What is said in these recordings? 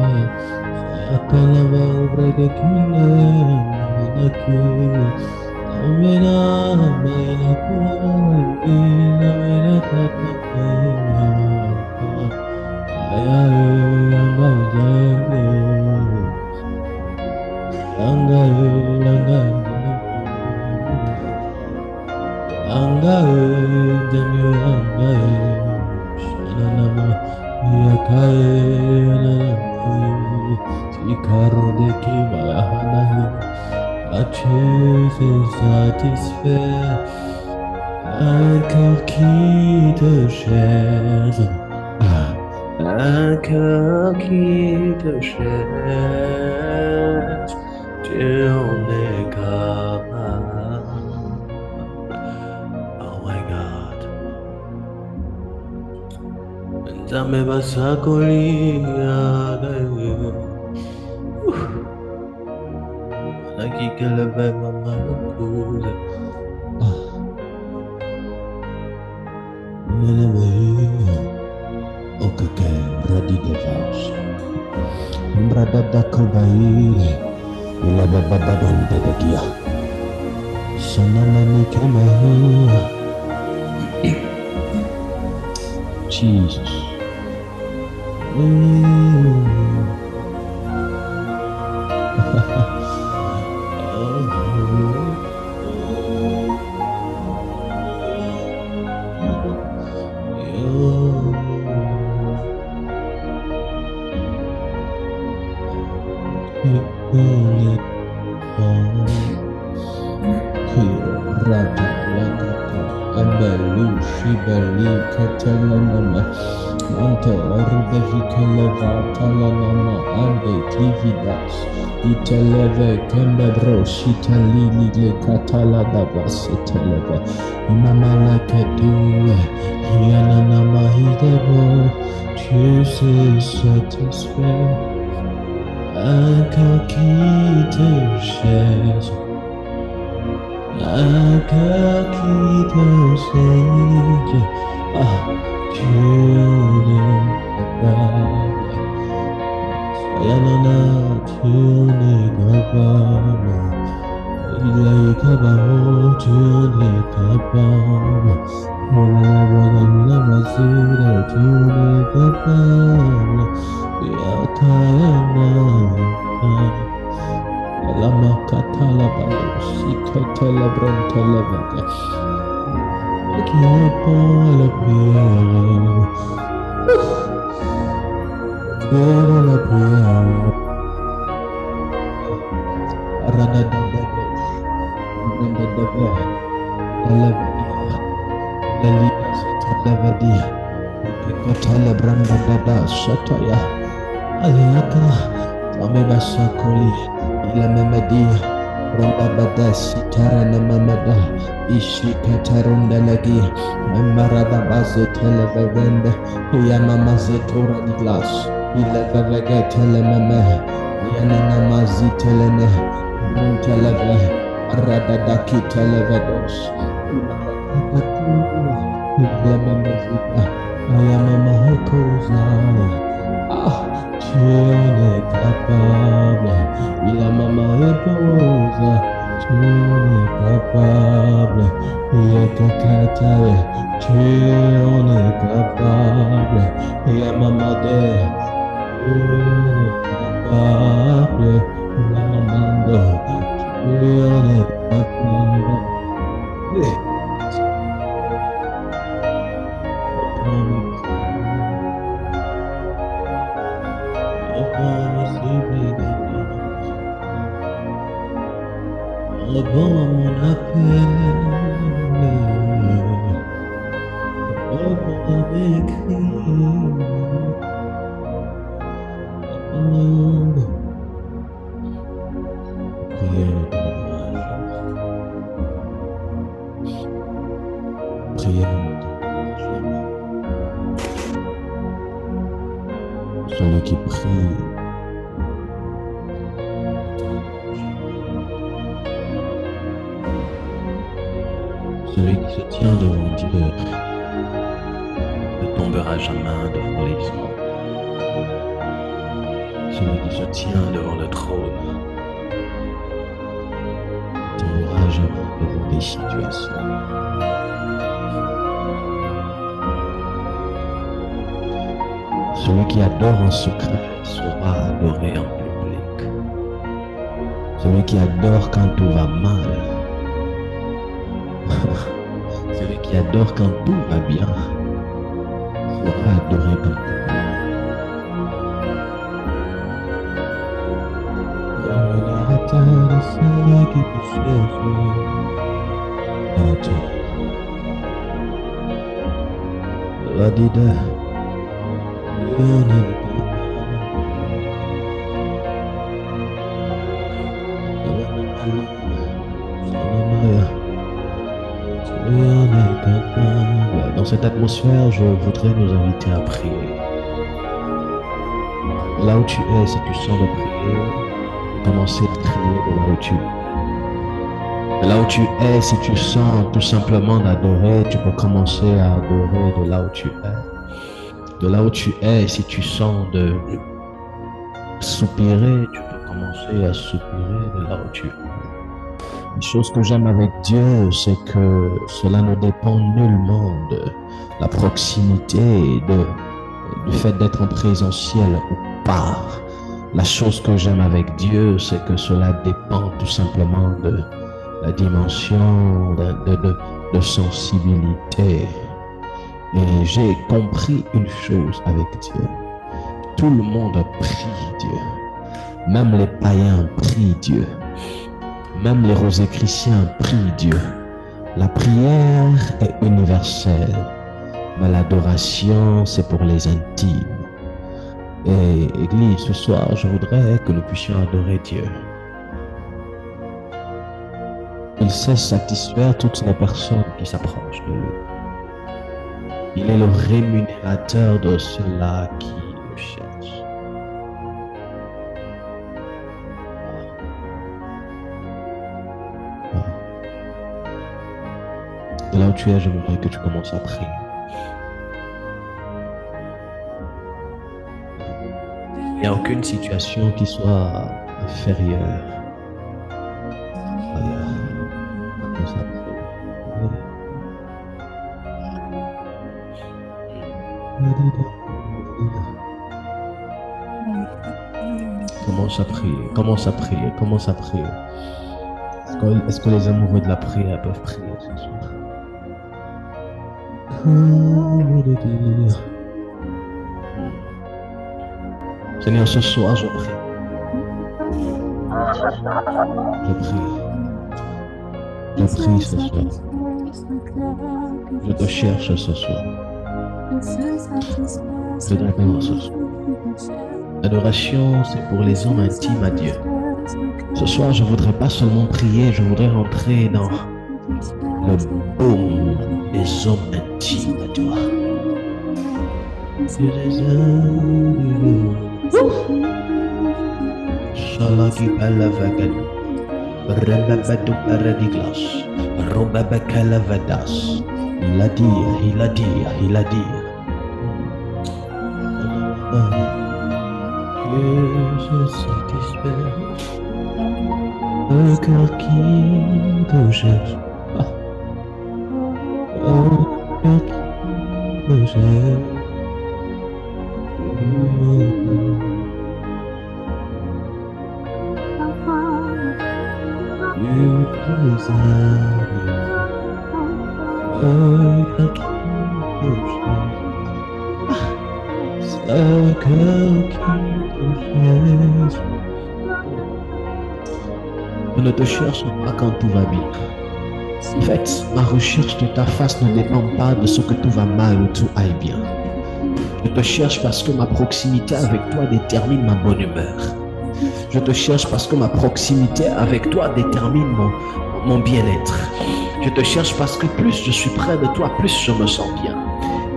Sayakalava ubrekekile naminaki. Namina baina kuwali namina tatakina. Ayaye angazaye. Angaye angaye. Angaye jamyo angaye. Shananama yakaye nanamaye. Tikaro deki bayahanaye. A truth is satisfied. Un cœur qui te cherche. Un cœur qui te cherche. Tu en es capable. Oh my God. Nzambe basakolia gaye. Naki kelebe mama kuze. Nenebe. Okake bradi devas. Brada da kobaile. Ila baba don dedekia. Sanana ni keme. Jesus. Manta Rubevikeleva Talanama Ande Tividas Iteleve Kembebro Shitalili Le Katala Davas Iteleve Imamala Kedue Yananama Hidebo Tu sais satisfait Un cœur qui te cherche Un cœur qui te cherche tu n'es capable, Sayanana, tu n'es capable, il est capable, tu n'es capable, la mazida, tu n'es capable, Yakayana, la makatala si katala brantala vaga. Qui apprend la prière, vers la prière. Radadadada, radadadada, lavadia, lalida sata lavadia, kotala brandadada sataya, aliaka, tameba sakoli, ila memedia. Rambabada sitara na mamada ishi katarunda lagi marada bazo televenda ya mama zetora di glass ila vavega telememe yana namazi telene televe arada daki televedos ila mama zita ya mama hekoza tu n'es capable, il a maman épouse, tu n'es capable, il est cacatale, tu en es capable, il a maman de, tu n'es capable, il a maman de, tu en es capable. Bon mon appel, bon mon écrit, prière, celui qui prie. Celui qui se tient devant Dieu ne tombera jamais devant les hommes. celui qui se tient devant le trône, tombera jamais devant des situations. Celui qui adore en secret sera adoré en public. Celui qui adore quand tout va mal, celui qui adore quand tout va bien, sera adoré quand tout va bien. De ceux qui te cherchent en toi. La dida, dans cette atmosphère, je voudrais nous inviter à prier. Là où tu es, si tu sens de prier, commencer à crier de là où tu es. Là où tu es, si tu sens tout simplement d'adorer, tu peux commencer à adorer de là où tu es. De là où tu es, si tu sens de soupirer, tu peux commencer à soupirer de là où tu es. Une chose que j'aime avec Dieu, c'est que cela ne dépend nullement de la proximité, du fait d'être en présentiel ou pas. La chose que j'aime avec Dieu, c'est que cela dépend tout simplement de la dimension de sensibilité. Et j'ai compris une chose avec Dieu. Tout le monde prie Dieu. Même les païens prient Dieu. Même les rosécristiens prient Dieu. La prière est universelle, mais l'adoration, c'est pour les intimes. Et Église, ce soir, je voudrais que nous puissions adorer Dieu. Il sait satisfaire toutes les personnes qui s'approchent de lui. Il est le rémunérateur de ceux-là qui le cherchent. De là où tu es, je voudrais que tu commences à prier. Il n'y a aucune situation qui soit inférieure. Commence à prier, commence à prier, commence à prier. Est-ce que les amoureux de la prière peuvent prier ce soir? Seigneur, ce soir, je prie. Je prie. Je prie ce soir. Je te cherche ce soir. Je t'adore ce soir. L'adoration, c'est pour les hommes intimes à Dieu. Ce soir, je ne voudrais pas seulement prier, je voudrais rentrer dans le baume des hommes intimes à toi. Shalaki palavagani, Rebabadu paradiglas, Robabacalavadas, Hiladia. Que je satisfais le cœur qui te cherche. Le cœur qui te cherche. Je ne te cherche pas quand tout va bien. En fait, ma recherche de ta face ne dépend pas de ce que tout va mal ou tout aille bien. Je te cherche parce que ma proximité avec toi détermine ma bonne humeur. Je te cherche parce que ma proximité avec toi détermine mon bien-être. Je te cherche parce que plus je suis près de toi, plus je me sens bien.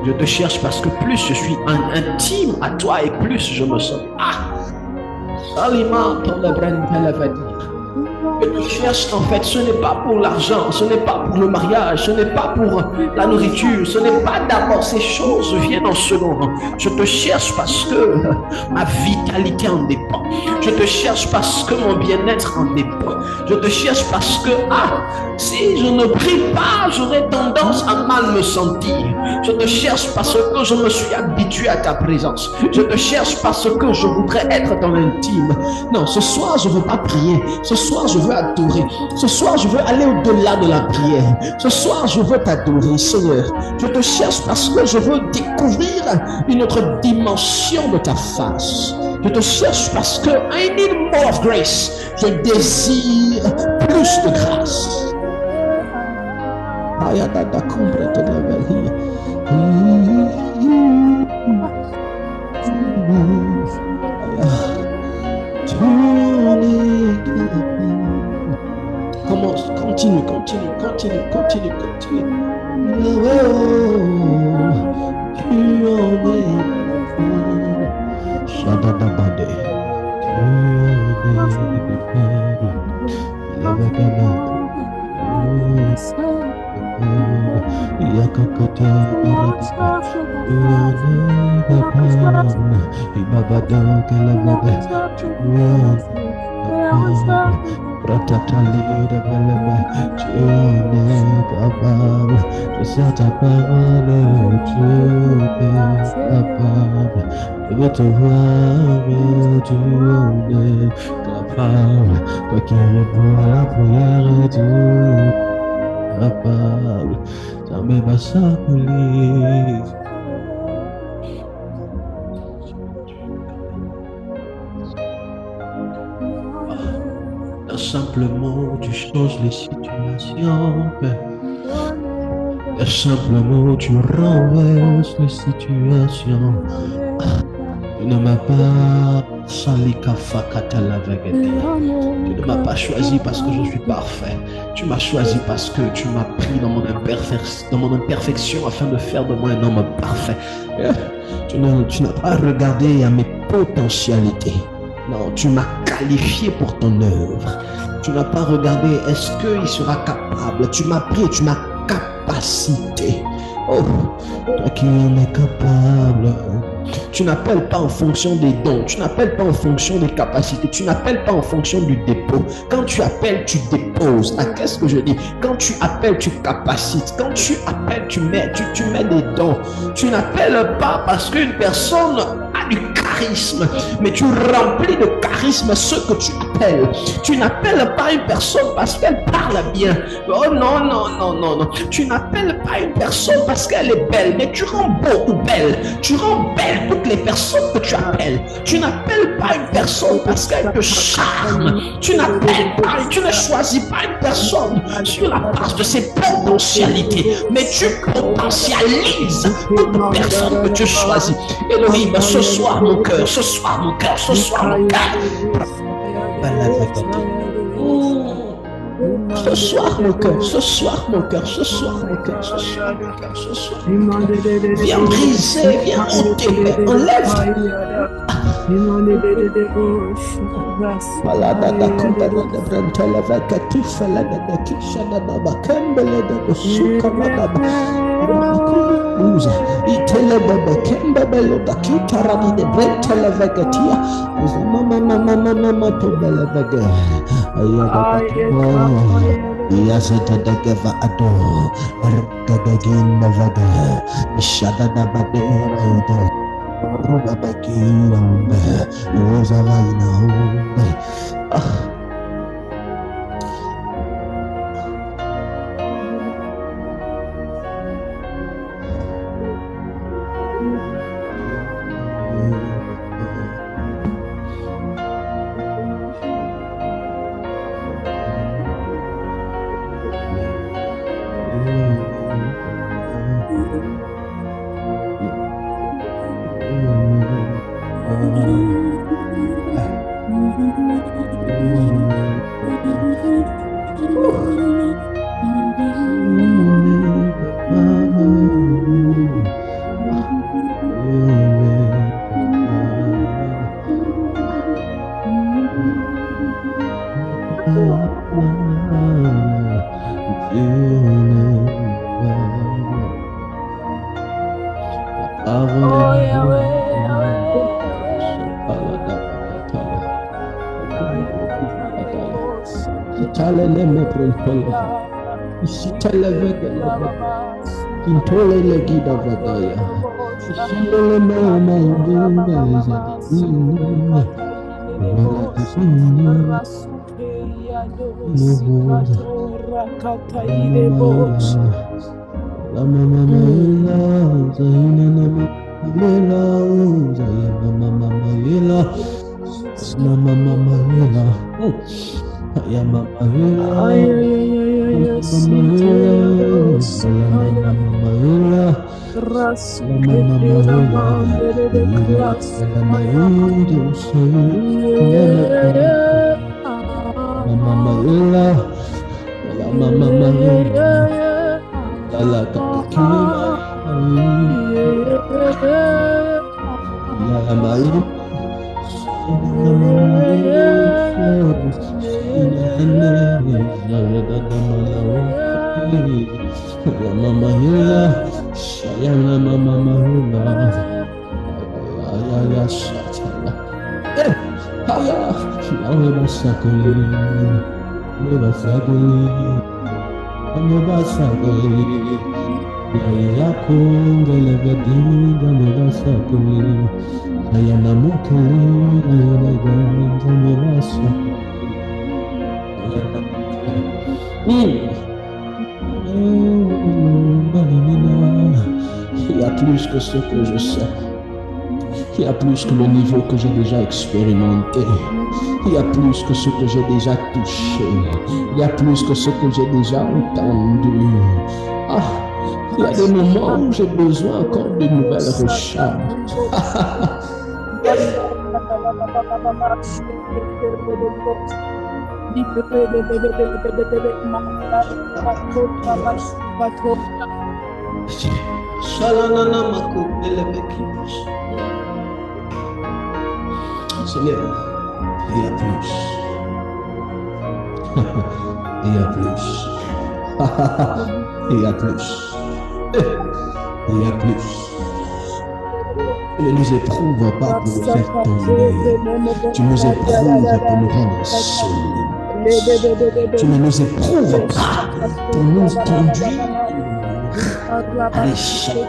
Je te cherche parce que plus je suis intime à toi et plus je me sens... Ah! Salima, ton lebren va dire. Je te cherche en fait, ce n'est pas pour l'argent, ce n'est pas pour le mariage, ce n'est pas pour la nourriture, ce n'est pas d'abord ces choses viennent en second rang. Je te cherche parce que ma vitalité en dépend. Je te cherche parce que mon bien-être en dépend. Je te cherche parce que, si je ne prie pas, j'aurais tendance à mal me sentir. Je te cherche parce que je me suis habitué à ta présence. Je te cherche parce que je voudrais être dans l'intime. Non, ce soir, je ne veux pas prier. Ce soir, je veux adorer. Ce soir, je veux aller au-delà de la prière. Ce soir, je veux t'adorer, Seigneur. Je te cherche parce que je veux découvrir une autre dimension de ta face. Je te cherche parce que I need more of grace. Je désire plus de grâce. Commence, continue. Je sers ta parole, tu es capable de te voir, mais tu en es capable. Toi qui réponds à la prière, tu es capable. Ça me va s'appeler. Simplement, tu changes les situations. Simplement, tu renverses les situations. Tu ne m'as pas tu ne m'as pas choisi parce que je suis parfait. Tu m'as choisi parce que tu m'as pris dans mon imperfection afin de faire de moi un homme parfait. Tu n'as pas regardé à mes potentialités. Non, tu m'as qualifié pour ton œuvre. Tu n'as pas regardé est-ce qu'il sera capable. Tu m'as pris et tu m'as capacité. Oh, toi qui en es capable. Tu n'appelles pas en fonction des dons. Tu n'appelles pas en fonction des capacités. Tu n'appelles pas en fonction du dépôt. Quand tu appelles, tu déposes. Qu'est-ce que je dis? Quand tu appelles, tu capacites. Quand tu appelles, tu mets des dons. Tu n'appelles pas parce qu'une personne a du charisme, mais tu remplis de charisme ceux que tu appelles. Tu n'appelles pas une personne parce qu'elle parle bien. Oh non, non, non, non, non. Tu n'appelles pas une personne parce qu'elle est belle, mais tu rends beau ou belle. Tu rends belle toutes les personnes que tu appelles. Tu n'appelles pas une personne parce qu'elle te charme. Tu n'appelles pas, tu ne choisis pas une personne sur la base de ses potentialités, mais tu potentialises toute personne que tu choisis. Elohim, ce soir mon cœur, ce soir mon cœur, ce soir mon cœur. Ce soir mon cœur, ce soir mon cœur, ce soir mon cœur, ce soir mon cœur, ce soir mon cœur. Viens briser, viens ôter, enlève. Oh, Yahweh, Il y a plus que ce que je sais. Il y a plus que le niveau que j'ai déjà expérimenté. Il y a plus que ce que j'ai déjà touché. Il y a plus que ce que j'ai déjà entendu. Ah, il y a des moments où j'ai besoin encore de nouvelles recharges. Seigneur, il y a plus. Il y a plus. Il y a plus. Il y a plus. Tu ne nous éprouves pas pour nous faire tomber. Tu nous éprouves pour nous rendre solides. Tu ne nous éprouves pas pour nous conduire à l'échec.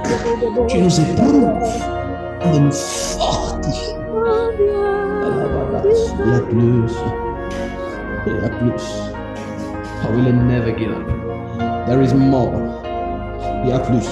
Tu nous éprouves pour nous fortifier. Il y a plus. Il y a plus. I will never give up. There is more. Il y a plus.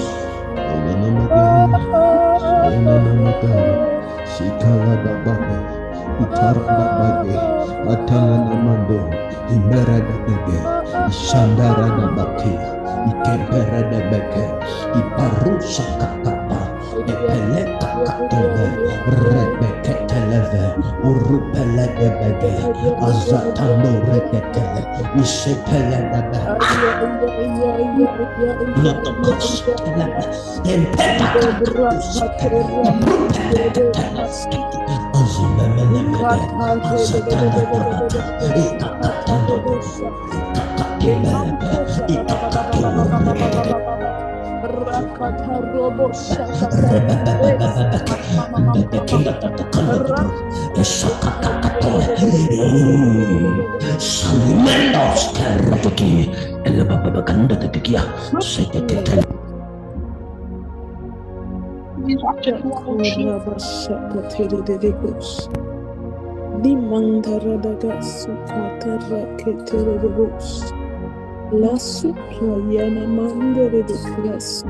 La suprayana mandere de classe.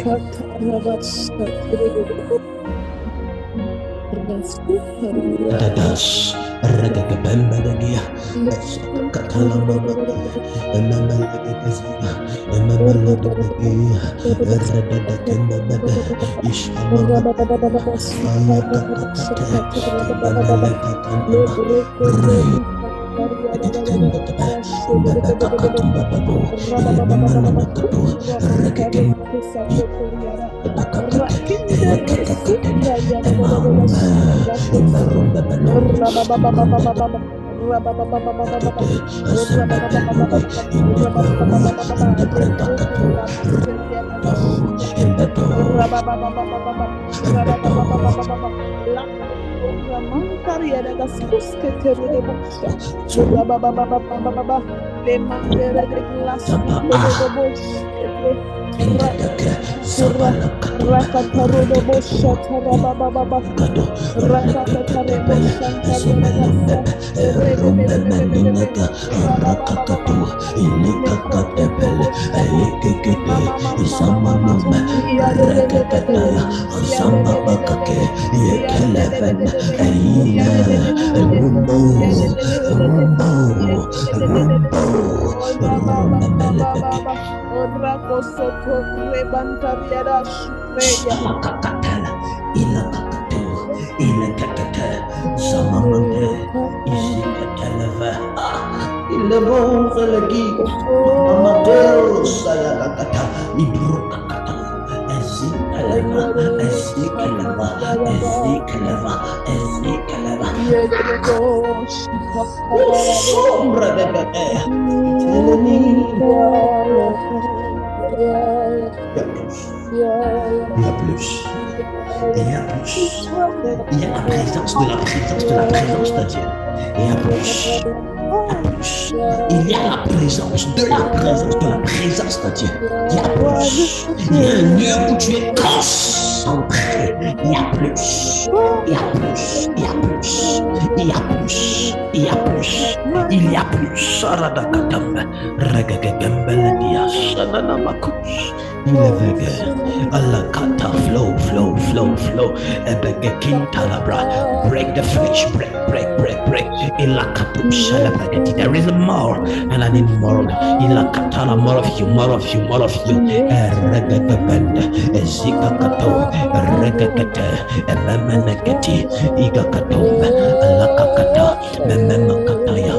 Katarabasa Dadas, Radagabamba Dagia, Catalamba, and Mamalagazia, and Mamalagagia, Radagamba, Ishamama, Il y a la présence de la présence de la présence de Dieu. Il y a plus. Il y a la présence de la présence de la présence de Dieu. Il y a plus. Il y a un lieu où tu es concentré. Il y a plus. Il y a plus. Il y a plus. Il y a plus. Il y a plus. Il y a plus. Saradakatam. Regagagambeladia. Sananamakus. Il est véga. Alakata. Flow, flow, flow, flow. Ebegekintalabra. Break the flesh. Break, break, break, break. Ilakatu shalabagati. There is more, and I need more. Ilakatala, more of you, more of you, more of you. Regagabanda. Ezikakato. Regagata. Ememenegati. Igakato. Alakakata. Mememakataya.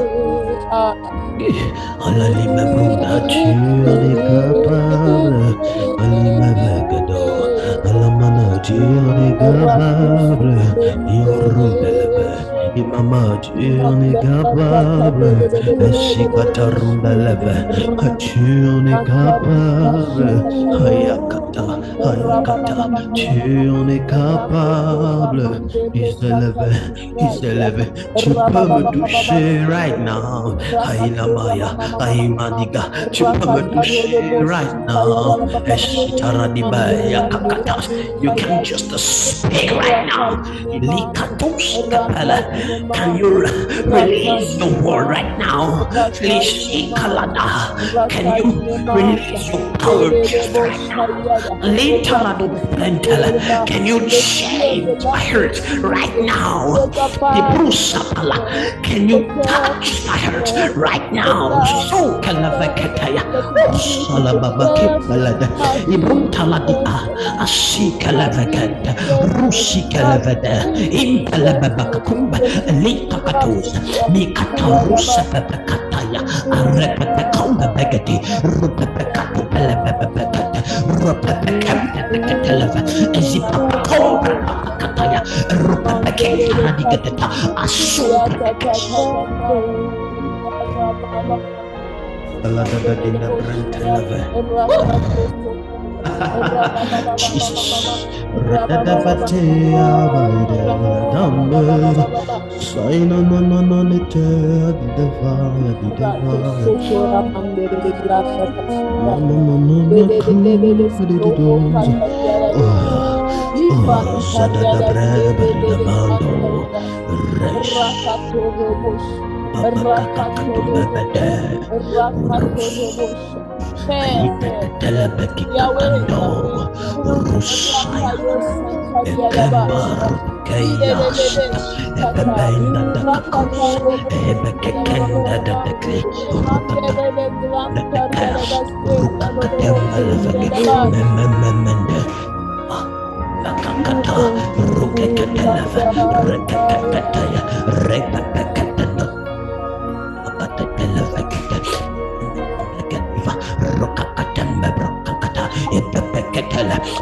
Alalima brunda, tu es capable. Alima vegado. Alamana, tu es capable. Yorundelebe. Imama, tu es capable. Esikatarundelebe. Tu es capable. Hayakata. Hayakata. Tu es capable. Il s'est levé. Tu peux me toucher right now. Aïnamaya, Aïmadiga, tu peux me toucher right now. Eshitaradibaya kakata. You can just speak right now. Likatus kapala. Can you release your word right now? Please, Ikalada. Can you release your power just right now? Litaradu Pentela. Can you change my heart right now? Ibrusapala. Can you touch my heart right now? So Kalavakataya. Salababakipalada. Ibrutaladia. Asikalavakata. Rusikalavada. Impalababakakumba. Likakatusa. Mikatarusa Papakataya. Arepatakomba Bagati. Rupapakatu Palababakata. Rupapakatalava. Zipapakomba Pakataya. Rupapakata Radikata. Asupakata. Jesus.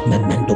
Memendo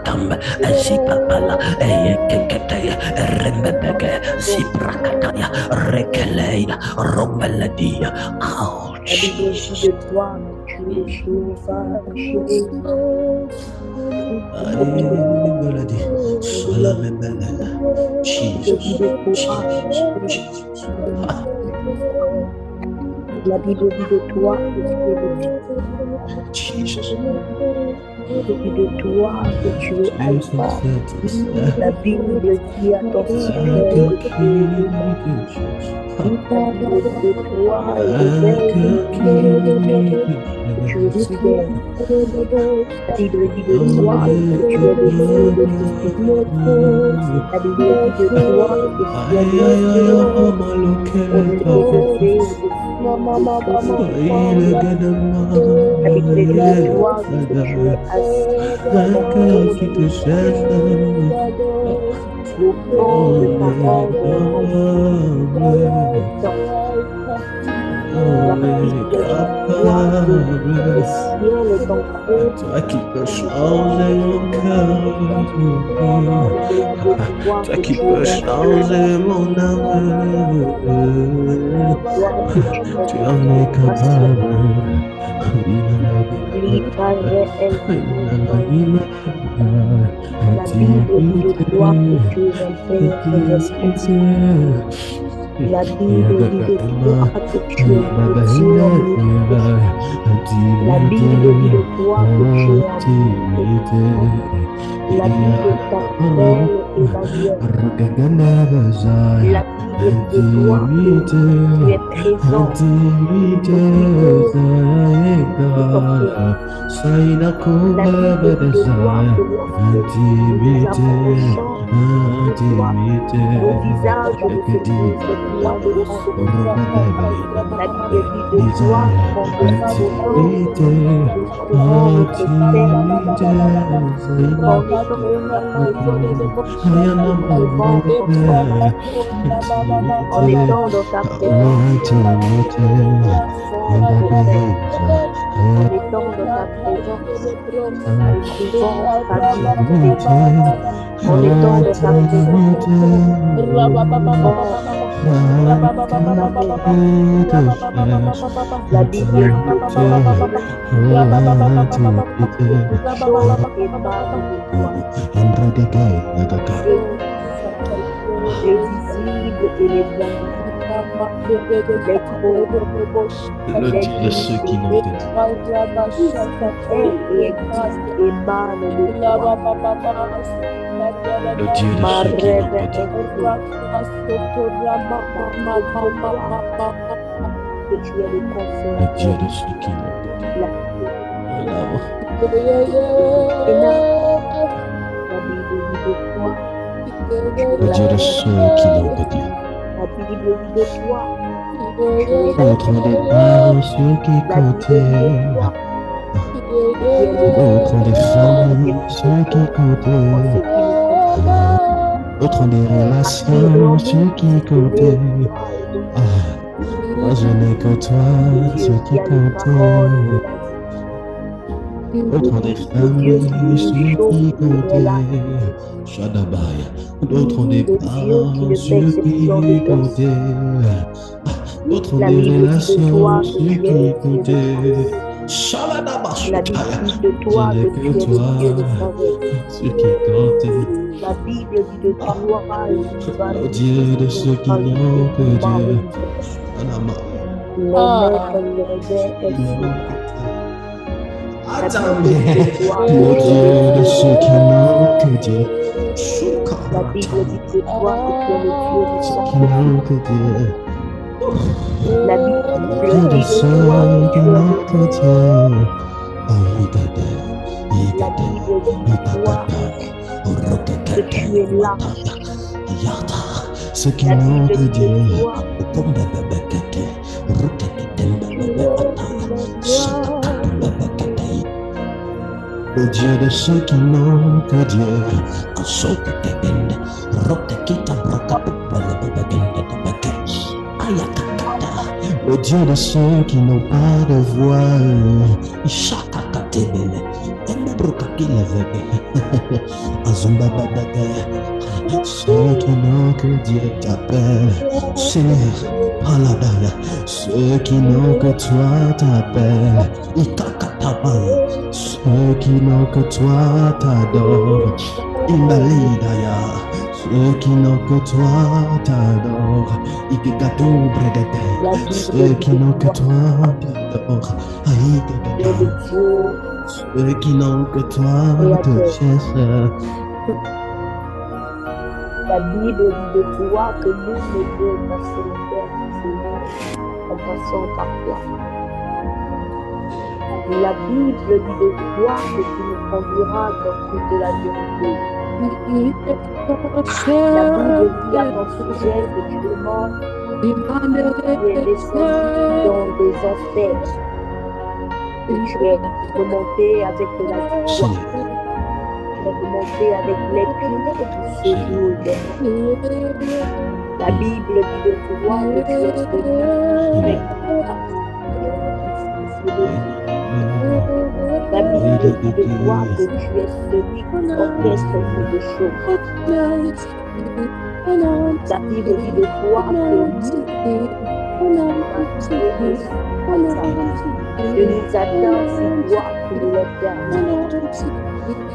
Rakamba, Zipapala, Ekekete, Rembebeke, Ziprakataya, Rekeleina, Rombeladia. Oh, Jesus. Jesus, Jesus, Jesus. La Bible dit de toi que tu es le Jesus. de toi que tu es Alpha. La Bible dit à ton frère que tu es la Bible dit de toi et de que tu es fidèle. La Bible dit de toi que tu es le Dieu de la Bible dit de toi que tu es le Dieu la Bible dit de toi que tu es assis le nom de ta mort toi qui peux changer mon cœur, toi qui peux changer mon âme, tu en es capable. La Bible dit de toi que tu es un père responsable. La Bible dit de toi que tu es un Dieu. La Bible dit de toi que tu es un la Bible t'appelle Emmanuel. La Bible dit de toi que tu es présent. La Bible dit de toi que le visage de toi de la Bible dit de toi qu'on en étant dans ta présence, en étant dans ta présence, en étant dans ta présence, la Bible les visibles et les le Dieu de ceux qui n'ont pas le Dieu de ceux qui n'ont pas le Dieu de ceux qui n'ont le Dieu de ceux qui n'ont pas Dieu. Autre des parents, ceux qui comptaient. Autre des femmes, ceux qui comptaient. Autre des relations, ceux qui comptaient. Moi je n'ai que toi, ceux qui comptaient. Autre des familles, ceux qui comptaient. Shadabaya. D'autres des parents, ceux qui comptaient. D'autres La diraient Bible la dit de toi science que tu qui es Dieu de écoutait. sagesse. La Bible dit de Je toi n'ai que que tu es le toi, Dieu de sagesse. ceux qui comptait. La Bible dit de toi, Le Dieu de ceux qui n'ont que Dieu. Anama, L'honneur est qui sur n'ont toi. que Dieu. La Bible dit de toi que Le tu es Dieu le de Dieu ceux de qui n'ont que Dieu. La Bible dit de toi que tu es le Dieu de Ceux qui sagesse. n'ont que Dieu. La Bible Dieu de dit de toi ceux que qui tu es n'ont le que Dieu. Oh, Igade, La Igade, Bible dit de toi Itakata, que tu es Rotekate, là. Mataya, Yata. Ceux qui La n'ont Bible que dit Dieu. de toi Okombebebekete, Roteketembebebe Ataya, Satakatumbebekete. Le Dieu de ceux qui n'ont que Dieu. Asoteketende, Rotekita Brakapupelebebekende Debeke. Ayakakata. Le Dieu de ceux qui n'ont pas de voile. Ishakakatebele. Embrokakilevebe. Azumbabadaga. Ceux qui n'ont que Dieu t'appellent. Seigneur, Paladaya. Ceux qui n'ont que toi t'appellent. Ikakatabaya. Ceux qui n'ont que toi t'adorent. Imbalidaya. Ceux qui n'ont que toi t'adorent. Ikikatou bregete. La Bible Ceux dit qui de n'ont que toi toi t'adorent. que tu es Aïkakata. le Dieu Ceux qui n'ont que toi te créateur. cherchent. La Bible dit de toi que nous ne devons pas se faire, Seigneur, en passant par toi. La Bible dit de toi que tu nous conduiras dans toute la vérité. La Bible dit à ton sujet que tu es mort, tu es descendu dans des enfers, que tu es remonté avec la victoire, tu es remonté avec l'épure du séjour des morts. La Bible dit de toi que tu es celui avec La Bible dit de toi que tu es celui qui orchestre toutes choses. La Bible dit de toi que Dieu nous attend si toi tu nous le permets.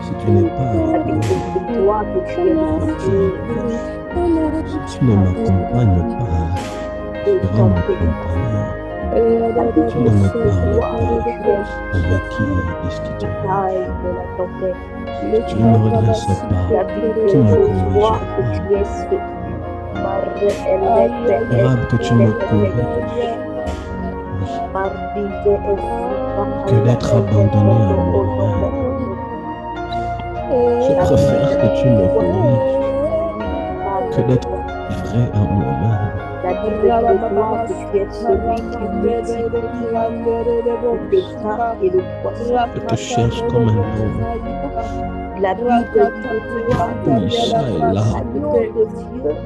Si tu n'es pas La Bible dit de toi que tu es le Dieu si tu ne m'accompagnes pas, de tu seras ton mon pays. compagnon. La Bible Tu dit ne me de parles toi que pas. tu es Avec qui discuter? taille de la tempête. Tu ne me redresses pas. La Bible Tu dit ne me de corriges toi que pas. tu es ce Préférable que tu me corriges que d'être abandonné à moi-même. Je préfère que tu me corriges que d'être livré à moi-même. La Bible dit de toi que tu es celui qui multiplie les pains et le poisson. Je te cherche comme un homme. La Bible dit de toi que Oui, tu es ça est là. l'agneau de Dieu.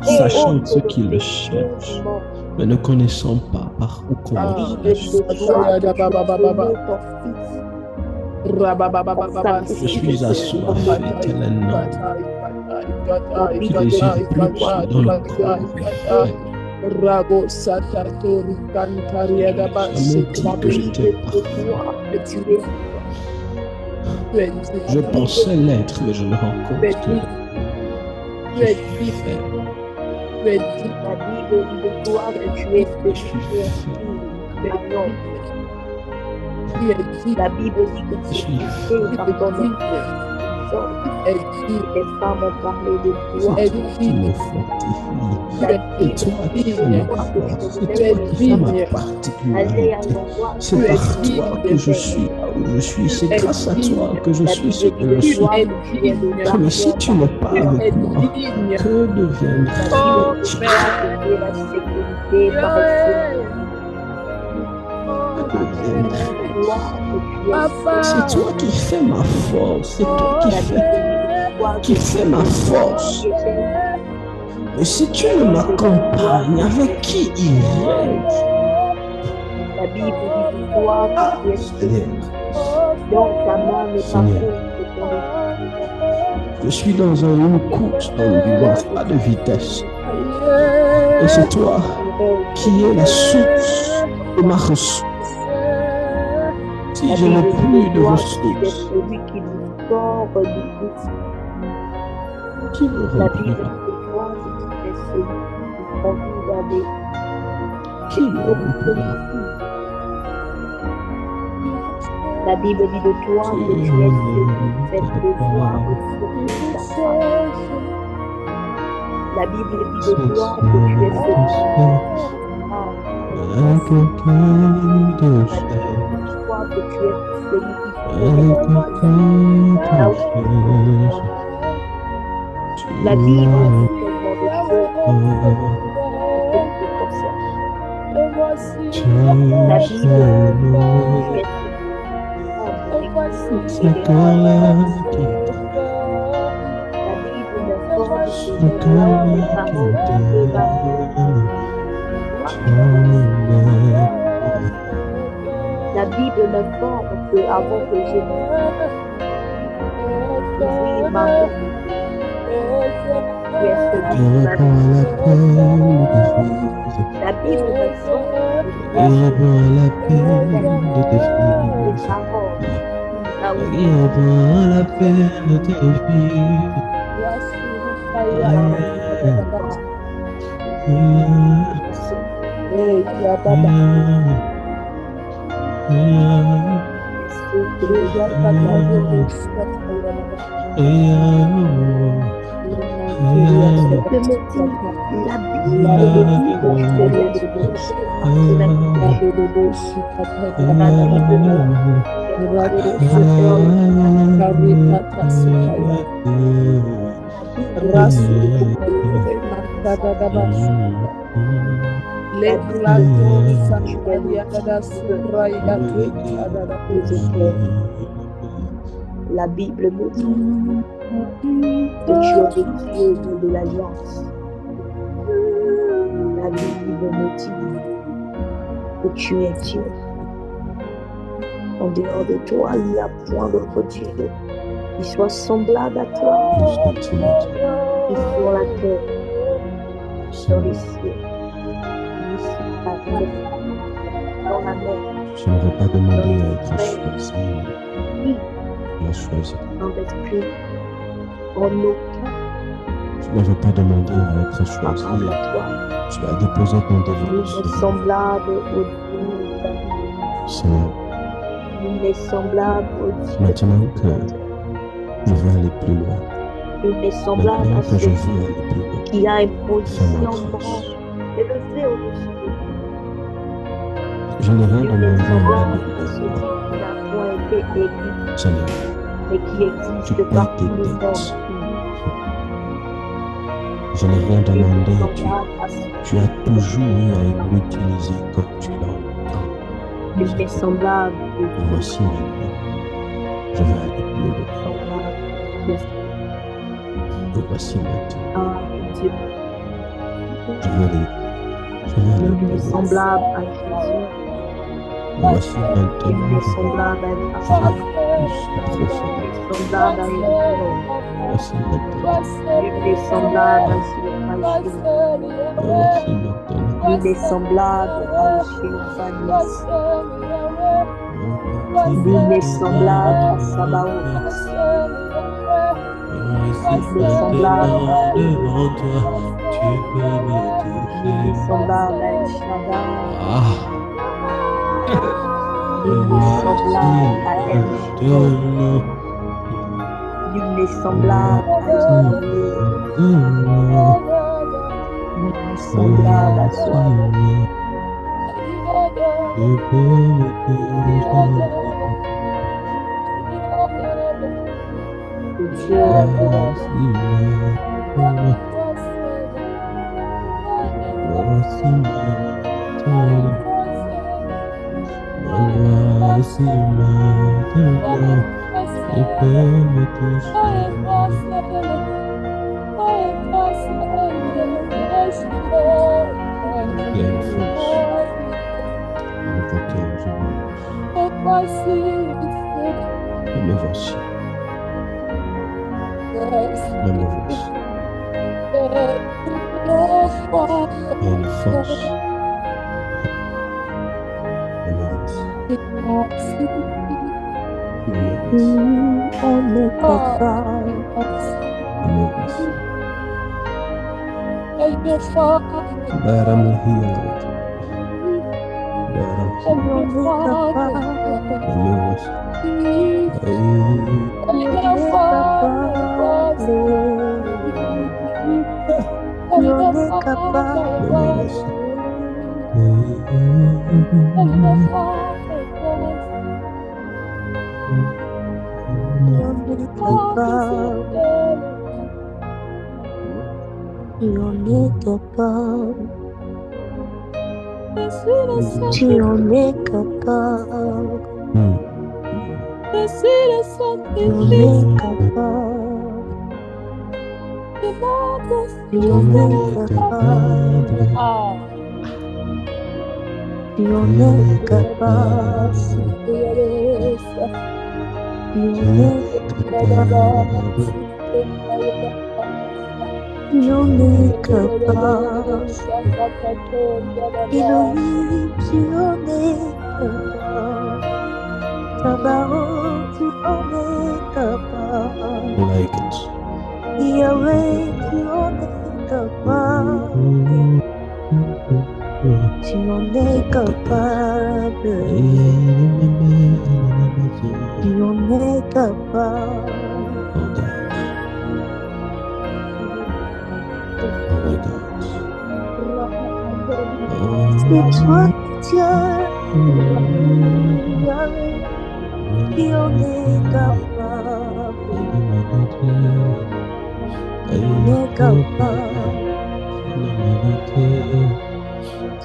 Sachant Et ceux qui le péché cherchent, du monde. mais ne connaissant pas par où La comment Bible cela dit se de toi que tu as donné ton fils. Je suis assoiffé tel un homme La qui Bible désire dit de plus toi dans le que tu corps es de la fait. fête. Rago Satatori Cantaria da Jamais dit La que Bible j'étais dit de parfait. toi que tu es Je pensais l'être, mais je me rends compte que je suis faible. La Bible dit de toi que tu es Je suis faible. La Bible dit que Je tu suis es fait par ton les femmes ont parlé de toi. C'est toi qui me fortifie. C'est toi qui fais ma force. C'est toi qui fais ma particularité. C'est par toi que je suis là où je suis. C'est grâce à toi que je suis ce que je suis. Mais si tu n'es pas avec moi, que deviendrai-je? C'est toi qui fais ma force. C'est toi qui fais ma force. Et si tu ne m'accompagnes, avec qui irai-je? La Bible dit de toi que tu es donc ta main n'est pas je suis dans une course d'endurance, pas de vitesse. Et c'est toi qui est la source de ma ressource. Si La je n'ai Bible dit plus de de toi que tu es ressources, celui qui nous sort du gouffre. qui me La Bible dit remplira? de toi que tu es celui qui nous conduit vers des Qui me remplira? La Bible dit de toi que tu es celui qui fait pleuvoir sur ta face. La Bible dit de toi que tu es celui qui La Bible dit de toi que tu es celui qui fait là où tu es. La Bible dit tellement de choses que tu possèdes. La Bible dit que tu es Ce cœur-là qui La Bible m'informe ce que les cœur-là paroles qui de ma t'aime, La Bible m'informe que avant que je ouvrir ma bouche, tu es celui qui m'a La Bible m'informe que il vaut la peine de te les fuir. paroles là où Il vaut la peine de te fuir. La Bible me dit que tu es le Dieu de l'alliance. La Bible me dit que tu es Dieu. En dehors de toi, il n'y a point d'autre Dieu qui soit semblable à toi, qui sur la terre, sur les cieux, dans la mer. Je ne vais pas demander à être choisi. Tu l'as choisi. Dans l'esprit, en aucun Tu ne veux pas demander à être choisi. semblable à toi. Tu as déposé ton Nul dévolu n'est semblable au Dieu David. Seigneur. Nul n'est semblable au Dieu. Maintenant que je veux aller plus loin, Nul n'est semblable maintenant à que je celui veux aller plus loin, qui a une fais-moi position grâce. élevée au-dessus de nous. Je n'ai rien Nul demandé n'est à semblable mon à celui qui n'a point été élu, Seigneur, mais qui tu existe payes partout tes le monde. dettes. Je n'ai rien Nul demandé. n'est semblable à celui Tu as toujours eu à l'utiliser comme tu l'entends. Nul n'est semblable au Dieu. Voici maintenant, je vais aller plus loin. Semblable Et voici maintenant, à Dieu. je vais aller Nul plus n'est loin. semblable à Jésus. Et voici Nul maintenant, n'est semblable à je vais Abraham. plus profond. Nul n'est semblable à Élisée. Voici maintenant, Nul n'est semblable à Jésus. et voici maintenant, Nul n'est semblable à Jéhovah. Nul n'est semblable à Sabaoth. Nul n'est semblable à devant toi, tu peux me Nul n'est toucher. semblable à El Shaddai. Ah, Nul n'est semblable à El Shaddai. maintenant, Nul n'est semblable à Yahweh. Nul n'est semblable à toi. tu peux me toucher. Que Dieu est Voici maintenant, voici maintenant, tu peux me toucher. Il y a une force à invoquer aujourd'hui. Et me voici, me voici. Il y a une force On est capable. That I'm healed. That I'm Tu en es capable. Tu en es capable. Tu en es capable. Tu en es capable. Tu en es capable. Tu en es capable. Elohim, tu en es capable. Tabaoth, tu en es capable. like it. Yahweh, tu en es capable. Tu en es capable. Tu en es capable. C'est toi, Dieu, Yahweh, qui en est capable. Tu en es capable.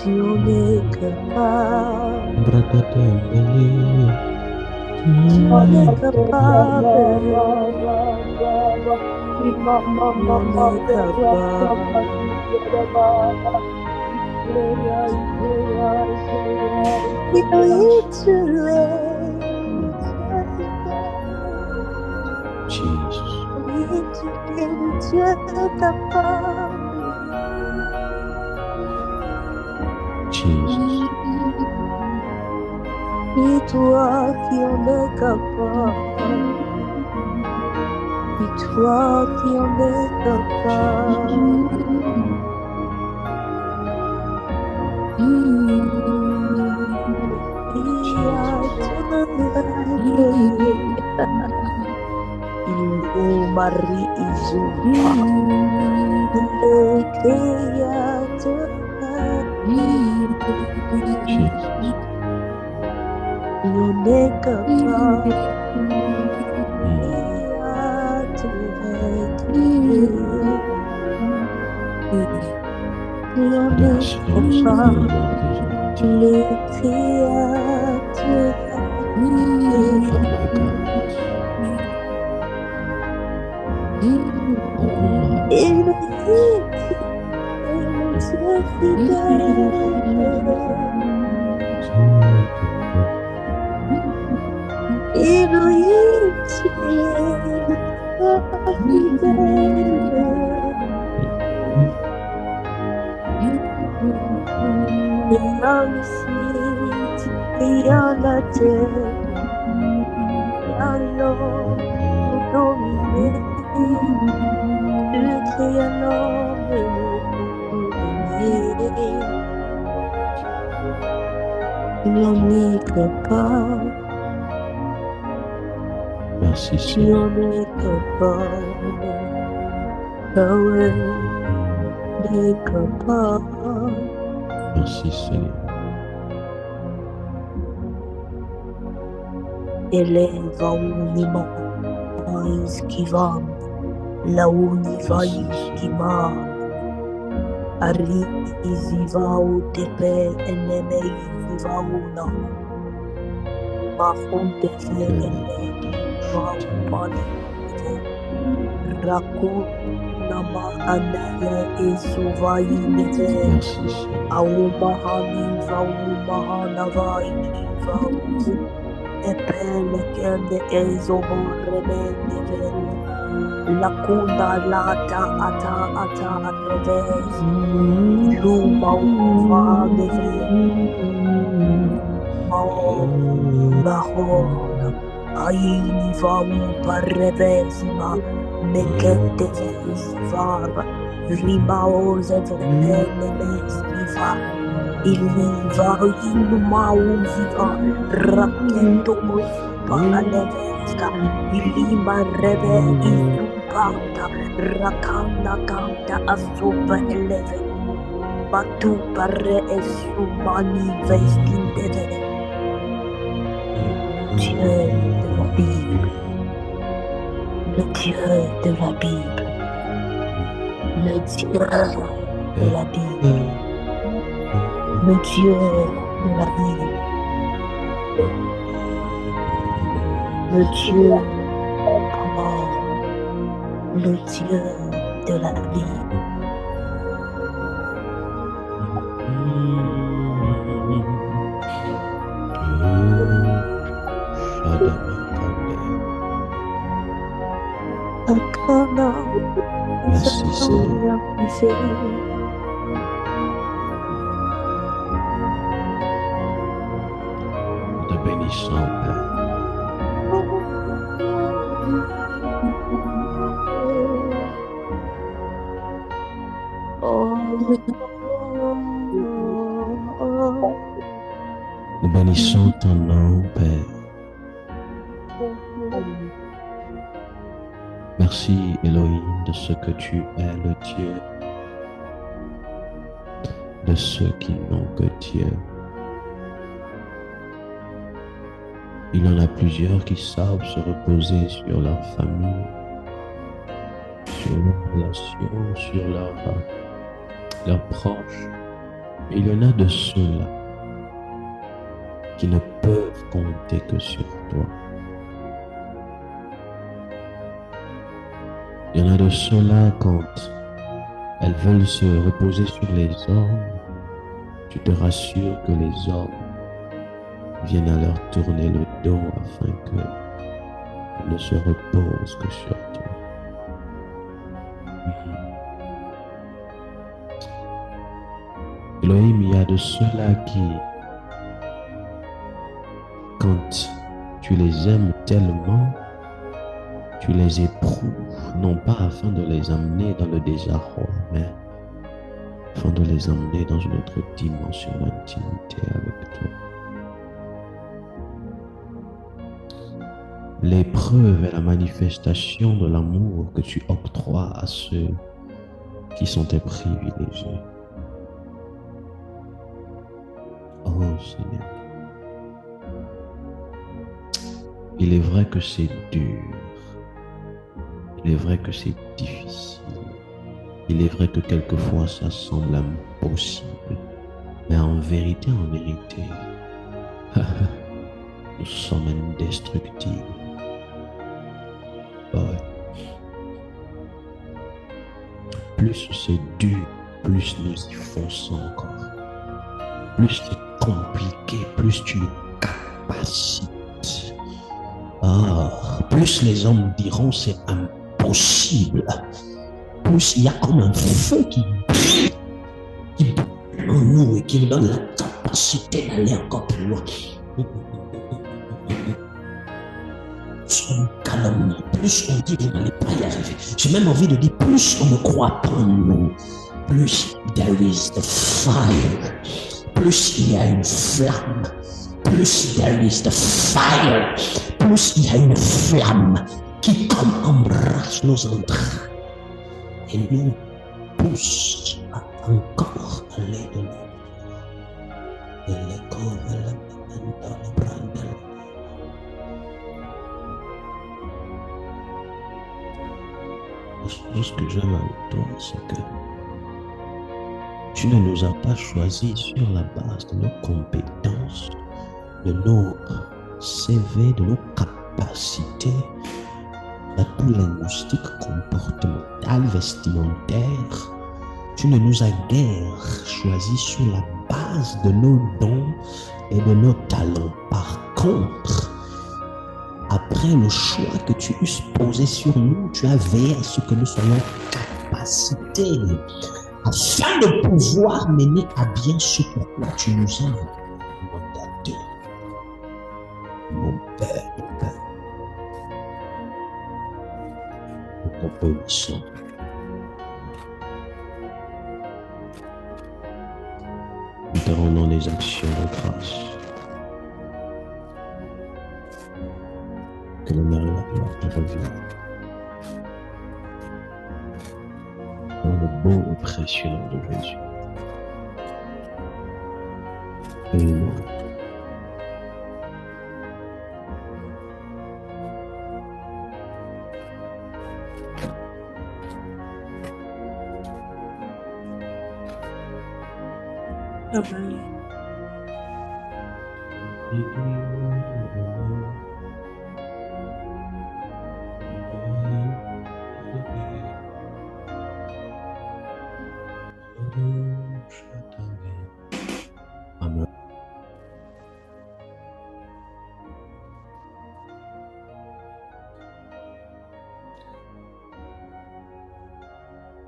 Tu en es capable. Tu en es capable. Jesus. Jesus. Et toi qui en es capable. Et toi qui en es capable. Il Marie Izuba. On est capable. Merci, Tu Seigneur. en es capable. Yahweh, tu es capable. Merci, Seigneur. Eleva unima iskivam, la univa iskima, ari izivau tepe eneme izivauna, mahunte fe ene vaupani, rakunama anaya izuvai nete, Merci, Seigneur. aumahani vaumahanavai vau. Epele kende ezobo remende la kuna lata ata ateves luma uva neve Mahona, Aini Vamu Parevesima, Meketevara, Rimaos Evreneskiva, Iliva, Inumauziva, Rakento Palaneveska, Ilima Reve, Izupata, Rakanda Kanta Asupa Eleven, Batu Pare Esumani Vestindeve. Dieu de la Bible, le Dieu de la Bible, le Dieu de la Bible, le Dieu de la Bible, le Dieu mort, le Dieu de la Bible. Merci Seigneur. Nous te bénissons, Père. Nous bénissons ton nom, Père. Merci, Elohim, de ce que tu es le Dieu de ceux qui n'ont que Dieu. Il y en a plusieurs qui savent se reposer sur leur famille, sur leurs relations, sur leurs proches. Et il y en a de ceux-là qui ne peuvent compter que sur toi. Il y en a de ceux-là, quand elles veulent se reposer sur les hommes, tu te rassures que les hommes viennent à leur tourner le dos afin qu'elles ne se reposent que sur toi. Elohim, il y a de ceux-là qui, quand tu les aimes tellement, tu les éprouves, non pas afin de les amener dans le désarroi, mais afin de les emmener dans une autre dimension d'intimité avec toi. L'épreuve est la manifestation de l'amour que tu octroies à ceux qui sont tes privilégiés. Oh Seigneur, il est vrai que c'est dur. Il est vrai que c'est difficile. Il est vrai que quelquefois ça semble impossible. Mais en vérité, nous sommes indestructibles. Ouais. Plus c'est dur, plus nous y fonçons encore. Plus c'est compliqué, plus tu nous capacites. Plus les hommes diront c'est impossible. Plus il y a comme un feu qui brûle en nous et qui nous donne la capacité d'aller encore plus loin. Plus on calomnie, plus on dit que vous n'allez pas y arriver. J'ai même envie de dire, plus on ne croit pas en nous, plus there is the fire, plus il y a une flamme, plus there is the fire, plus il y a une flamme qui comme embrasse nos entrailles et nous pousse à encore aller de l'avant. Ce que j'aime avec toi, c'est que tu ne nous as pas choisis sur la base de nos compétences, de nos CV, de nos capacités, linguistique, comportementale, vestimentaire. Tu ne nous as guère choisis sur la base de nos dons et de nos talents. Par contre, après le choix que tu eusses posé sur nous, tu as veillé à ce que nous soyons capacités afin de pouvoir mener à bien ce pourquoi tu nous as mandatés. bénissons. Nous te rendons les actions de grâce. Que l'honneur et la gloire te reviennent. Dans le beau et précieux nom de Jésus. Amen. Amen. Amen.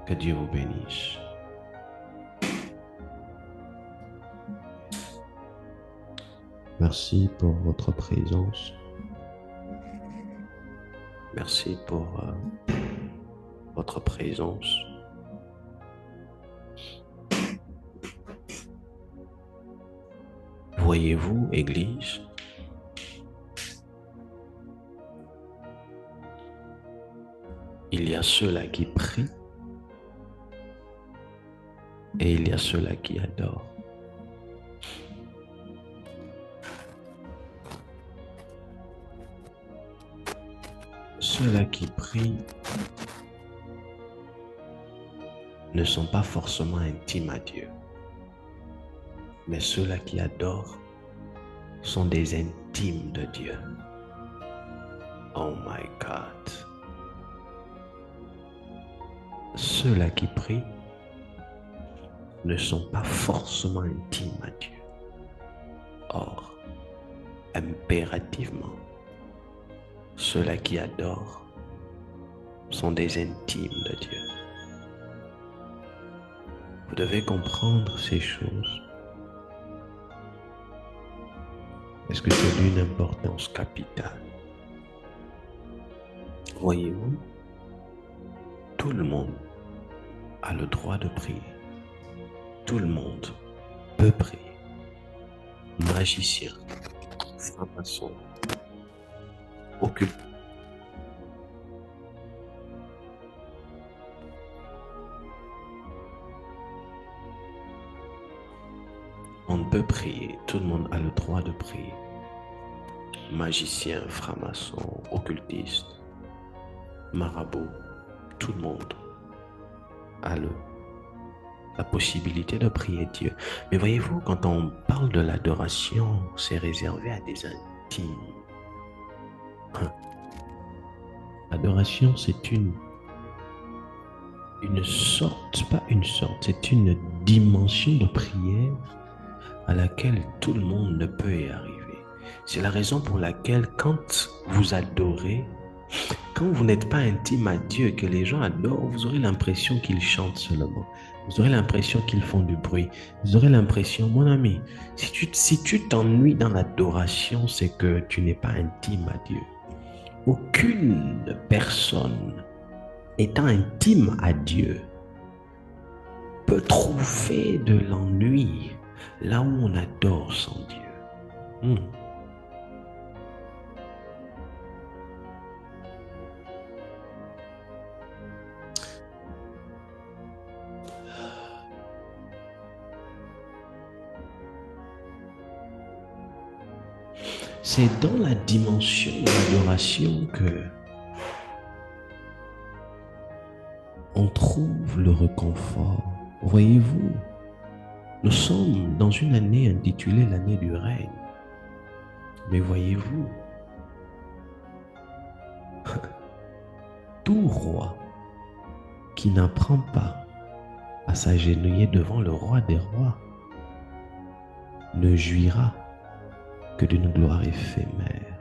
Que Dieu vous bénisse. Merci pour votre présence. Merci pour votre présence. Voyez-vous, Église, il y a ceux-là qui prient et il y a ceux-là qui adorent. Ceux-là qui prient ne sont pas forcément intimes à Dieu. Mais ceux-là qui adorent sont des intimes de Dieu. Oh my God. Ceux-là qui prient ne sont pas forcément intimes à Dieu. Or, impérativement, ceux-là qui adorent sont des intimes de Dieu. Vous devez comprendre ces choses. Est-ce que c'est d'une importance capitale? Voyez-vous, tout le monde a le droit de prier. Tout le monde peut prier. Magicien, franc-maçon, occulte. On peut prier, tout le monde a le droit de prier. Magicien, franc-maçon, occultiste, marabout, tout le monde a la possibilité de prier Dieu. Mais voyez-vous, quand on parle de l'adoration, c'est réservé à des intimes. L'adoration, c'est une sorte, pas une sorte, c'est une dimension de prière à laquelle tout le monde ne peut y arriver. C'est la raison pour laquelle quand vous adorez, quand vous n'êtes pas intime à Dieu et que les gens adorent, vous aurez l'impression qu'ils chantent seulement. Vous aurez l'impression qu'ils font du bruit. Vous aurez l'impression, mon ami, si tu t'ennuies dans l'adoration, c'est que tu n'es pas intime à Dieu. Aucune personne étant intime à Dieu peut trouver de l'ennui là où on adore son Dieu. C'est dans la dimension de l'adoration que on trouve le réconfort. Voyez-vous, nous sommes dans une année intitulée l'année du règne. Mais voyez-vous, tout roi qui n'apprend pas à s'agenouiller devant le roi des rois ne jouira que d'une gloire éphémère.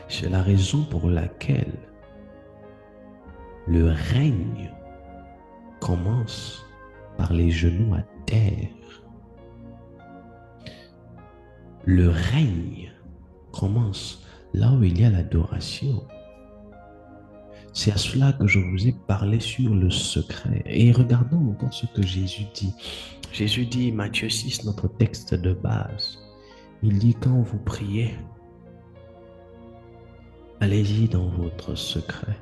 C'est la raison pour laquelle le règne commence par les genoux à terre. Le règne commence là où il y a l'adoration. C'est à cela que je vous ai parlé sur le secret. Et regardons encore ce que Jésus dit. Jésus dit, Matthieu 6, notre texte de base, il dit, quand vous priez, allez-y dans votre secret,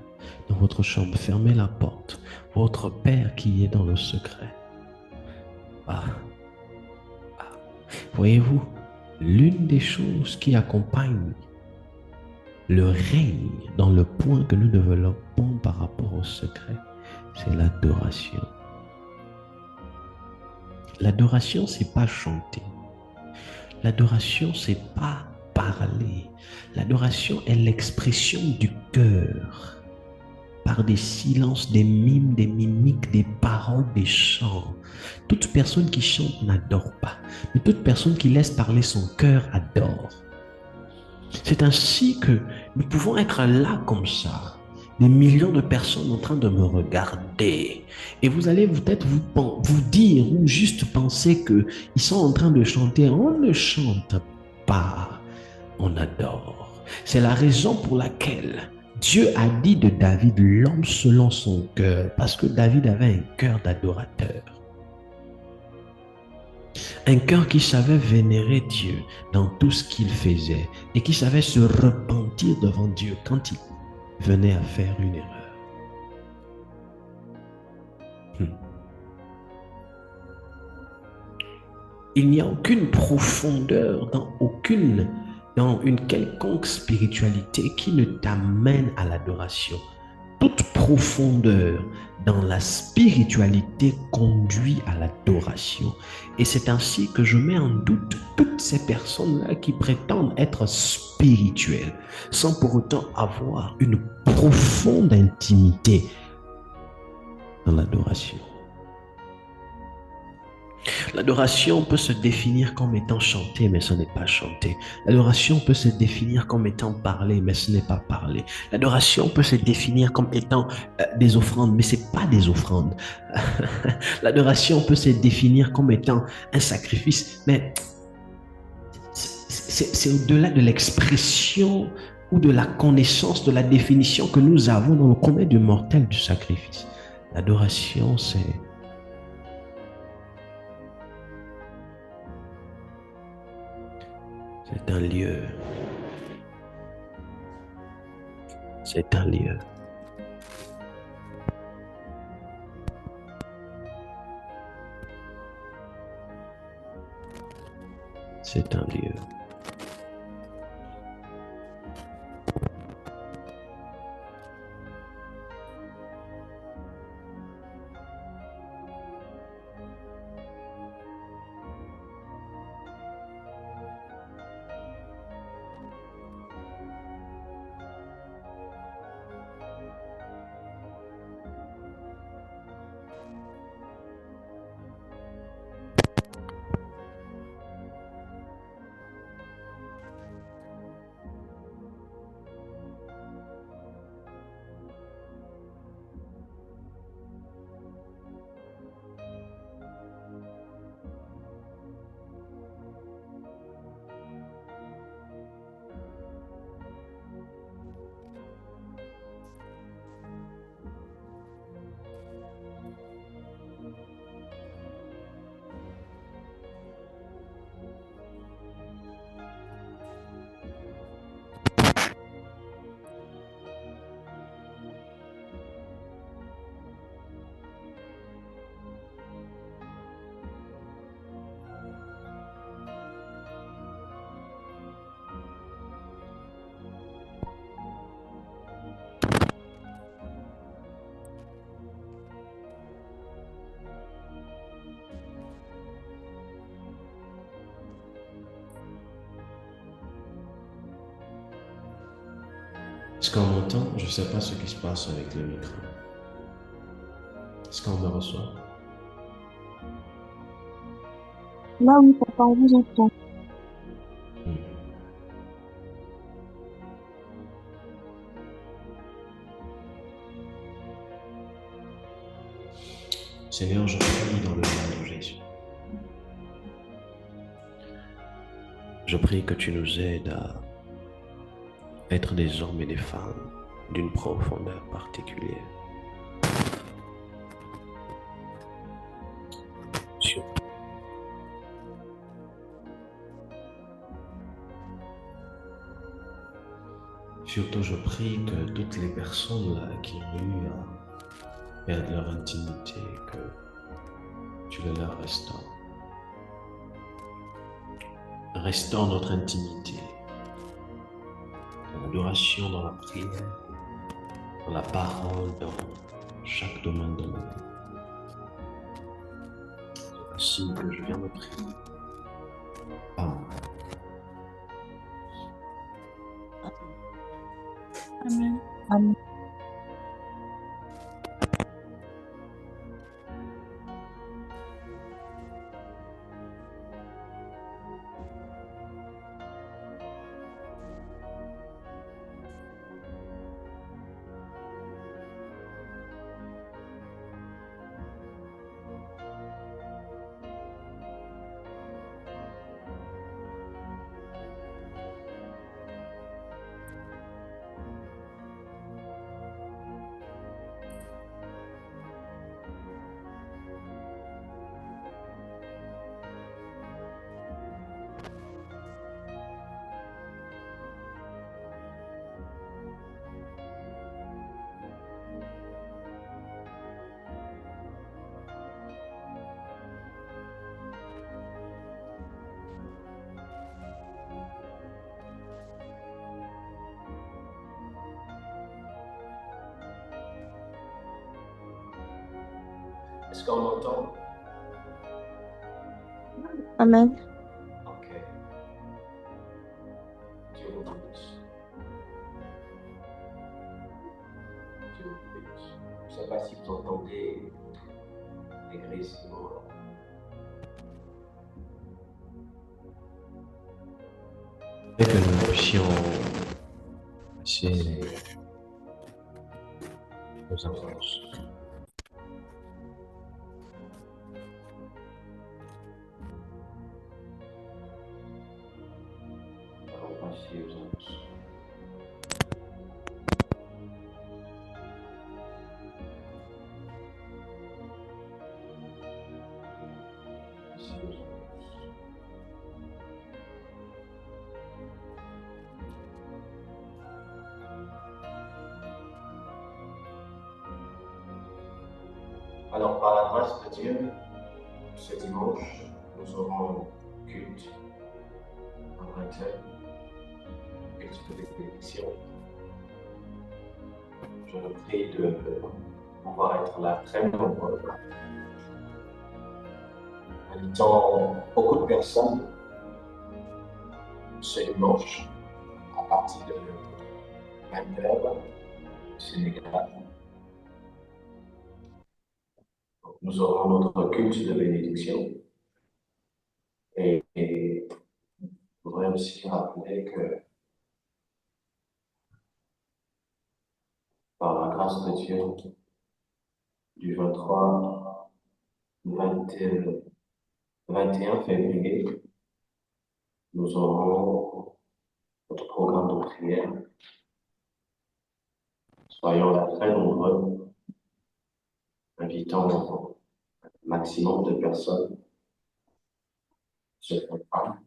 dans votre chambre, fermez la porte. Votre Père qui est dans le secret. Ah, voyez-vous, l'une des choses qui accompagne le règne dans le point que nous développons par rapport au secret, c'est l'adoration. L'adoration, c'est pas chanter. L'adoration, c'est pas parler. L'adoration est l'expression du cœur par des silences, des mimes, des mimiques, des paroles, des chants. Toute personne qui chante n'adore pas, mais toute personne qui laisse parler son cœur adore. C'est ainsi que nous pouvons être là comme ça, des millions de personnes en train de me regarder. Et vous allez peut-être vous dire ou juste penser qu'ils sont en train de chanter. On ne chante pas, on adore. C'est la raison pour laquelle Dieu a dit de David, l'homme selon son cœur, parce que David avait un cœur d'adorateur. Un cœur qui savait vénérer Dieu dans tout ce qu'il faisait et qui savait se repentir devant Dieu quand il venait à faire une erreur. Il n'y a aucune profondeur dans une quelconque spiritualité qui ne t'amène à l'adoration. Toute profondeur dans la spiritualité conduit à l'adoration. Et c'est ainsi que je mets en doute toutes ces personnes-là qui prétendent être spirituelles sans pour autant avoir une profonde intimité dans l'adoration. L'adoration peut se définir comme étant chanter, mais ce n'est pas chanter. L'adoration peut se définir comme étant parler, mais ce n'est pas parler. L'adoration peut se définir comme étant des offrandes, mais ce n'est pas des offrandes. L'adoration peut se définir comme étant un sacrifice, mais c'est au-delà de l'expression ou de la connaissance, de la définition que nous avons dans le commun du mortel du sacrifice. L'adoration, c'est un lieu. C'est un lieu. C'est un lieu. Est-ce qu'on m'entend? Je ne sais pas ce qui se passe avec le micro. Est-ce qu'on me reçoit? Là, oui, papa, on vous entend. Seigneur, je prie dans le nom de Jésus. Je prie que tu nous aides à être des hommes et des femmes d'une profondeur particulière. Surtout, je prie que toutes les personnes là qui ont eu à perdre leur intimité, que tu le leur restaures. Restaure notre intimité, dans l'adoration, dans la prière, dans la parole, dans chaque domaine de ma vie. C'est ainsi que je viens de prier. Amen. Amen. Amen. Est-ce qu'on m'entend? Amen. Ok. Dieu vous bénisse. Dieu vous bénisse. Je ne sais pas si vous entendez les grésillements. Et que nous puissions passer aux annonces. Allons passer aux annonces. Passer aux annonces. Alors, par la grâce de Dieu, ce dimanche, nous aurons culte à 20h, culte de bénédiction. Je vous prie de pouvoir être là très nombreux, invitant beaucoup de personnes ce dimanche à partir de 20h au Sénégal. Nous aurons notre culte de bénédiction. Et je voudrais aussi rappeler que par la grâce de Dieu, du 23 au 21 février, nous aurons notre programme de prière. Soyons là très nombreux, invitant un maximum de personnes. Ce programme,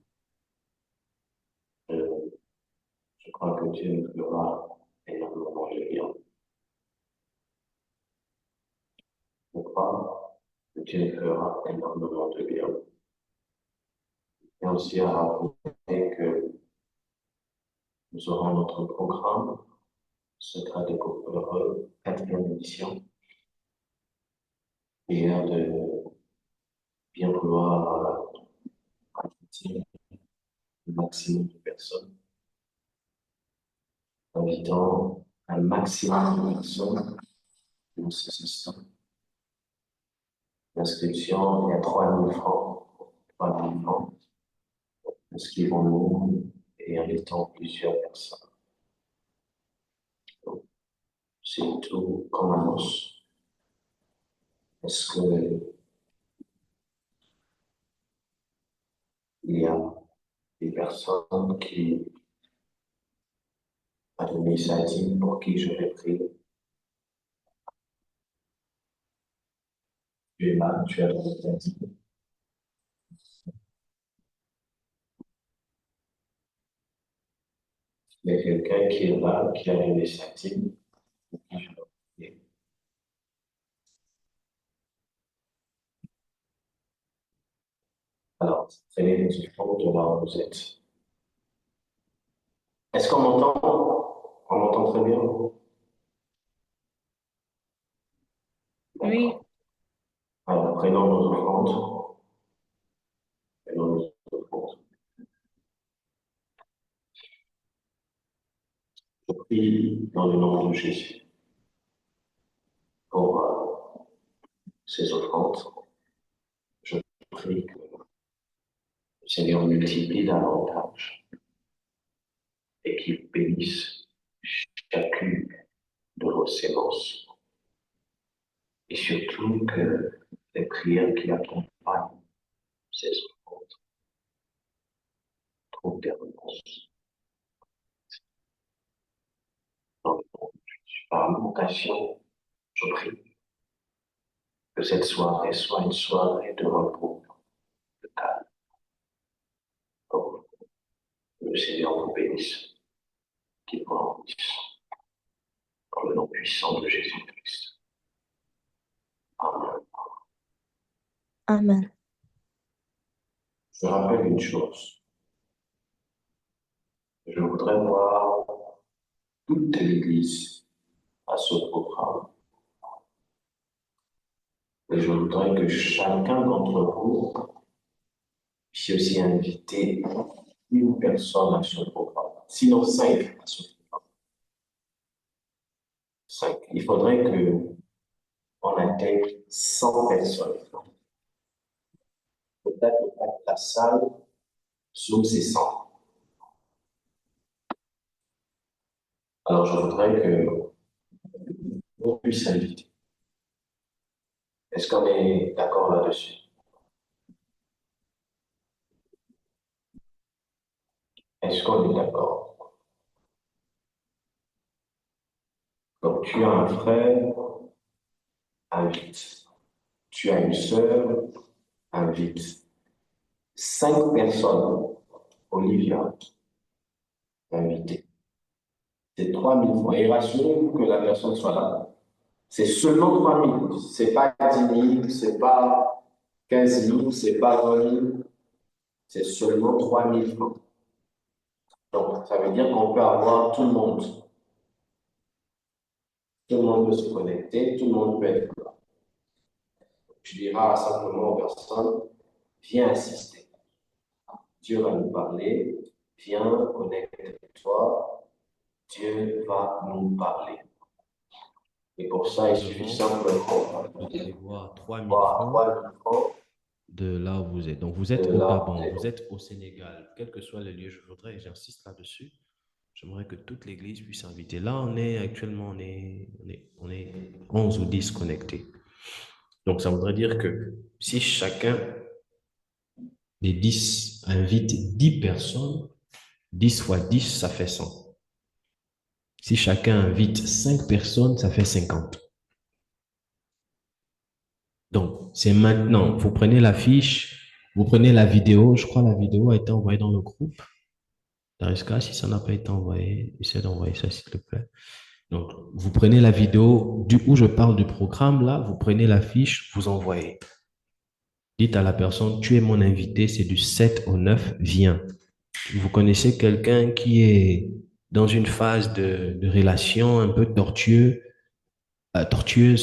je crois que Dieu nous fera énormément de bien. Je crois que Dieu nous fera énormément de bien. Et aussi à rappeler que nous aurons notre programme Secret des Heureux, 4e édition. Et de bien vouloir inviter un maximum de personnes, invitant un maximum de personnes dans ces instants. L'inscription est à 3 000 francs. 3 000 francs. Inscrivons-nous et invitons plusieurs personnes. Donc, c'est tout comme annonce. Est-ce qu'il y a des personnes qui administrative pour qui je vais prier. Tu es là, tu as l'initiative. Il y a quelqu'un qui est là, qui a l'initiative pour qui je vais prier. Alors, prenez les enfants de là où vous êtes. Est-ce qu'on m'entend? On m'entend très bien? Oui. Alors, prenons nos offrandes. Prenons nos offrandes. Je prie dans le nom de Jésus pour ces offrandes. Je prie que le Seigneur multiplie davantage et qu'il bénisse chacune de vos séances. Et surtout que les prières qui accompagnent ces offrandes trouvent des réponses. Dans le nom de Jésus. Par invocation, je prie que cette soirée soit une soirée de repos, de calme. Que le Seigneur vous bénisse, qu'il vous remplisse. Dans le nom puissant de Jésus-Christ. Amen. Amen. Je rappelle une chose. Je voudrais voir toute l'Église à ce programme. Et je voudrais que chacun d'entre vous puisse aussi inviter une personne à ce programme. Sinon 5 à ce programme. 5. Il faudrait qu'on atteigne 100 personnes. Peut-être que la salle, Zoom, c'est 100. Alors, je voudrais qu'on puisse inviter. Est-ce qu'on est d'accord là-dessus? Est-ce qu'on est d'accord? Donc, tu as un frère, invite. Tu as une sœur, invite. 5 personnes, Olivia, invitée. C'est 3 000 francs. Et rassurez-vous que la personne soit là. C'est seulement 3 000. Ce n'est pas 10 000, ce n'est pas 15 000, ce n'est pas 20 000. C'est seulement 3 000 francs. Donc, ça veut dire qu'on peut avoir tout le monde. Tout le monde peut se connecter, tout le monde peut être là. Tu diras simplement aux personnes, viens assister. Dieu va nous parler, viens connecte-toi, Dieu va nous parler. Et pour ça, il suffit simplement de voir 3 000 francs de là où vous êtes. Donc, vous êtes au Gabon, vous êtes au Sénégal, quel que soit le lieu, je voudrais, j'insiste là-dessus, j'aimerais que toute l'Église puisse inviter. Là, on est actuellement, on est 11 ou 10 connectés. Donc, ça voudrait dire que si chacun des 10 invite 10 personnes, 10 fois 10, ça fait 100. Si chacun invite 5 personnes, ça fait 50. Donc, c'est maintenant. Vous prenez la fiche, vous prenez la vidéo. Je crois que la vidéo a été envoyée dans le groupe. Dariska, si ça n'a pas été envoyé, essaie d'envoyer ça, s'il te plaît. Donc, vous prenez la vidéo où je parle du programme, là, vous prenez la fiche, vous envoyez. Dites à la personne, tu es mon invité, c'est du 7 au 9, viens. Vous connaissez quelqu'un qui est dans une phase de relation un peu tortueuse,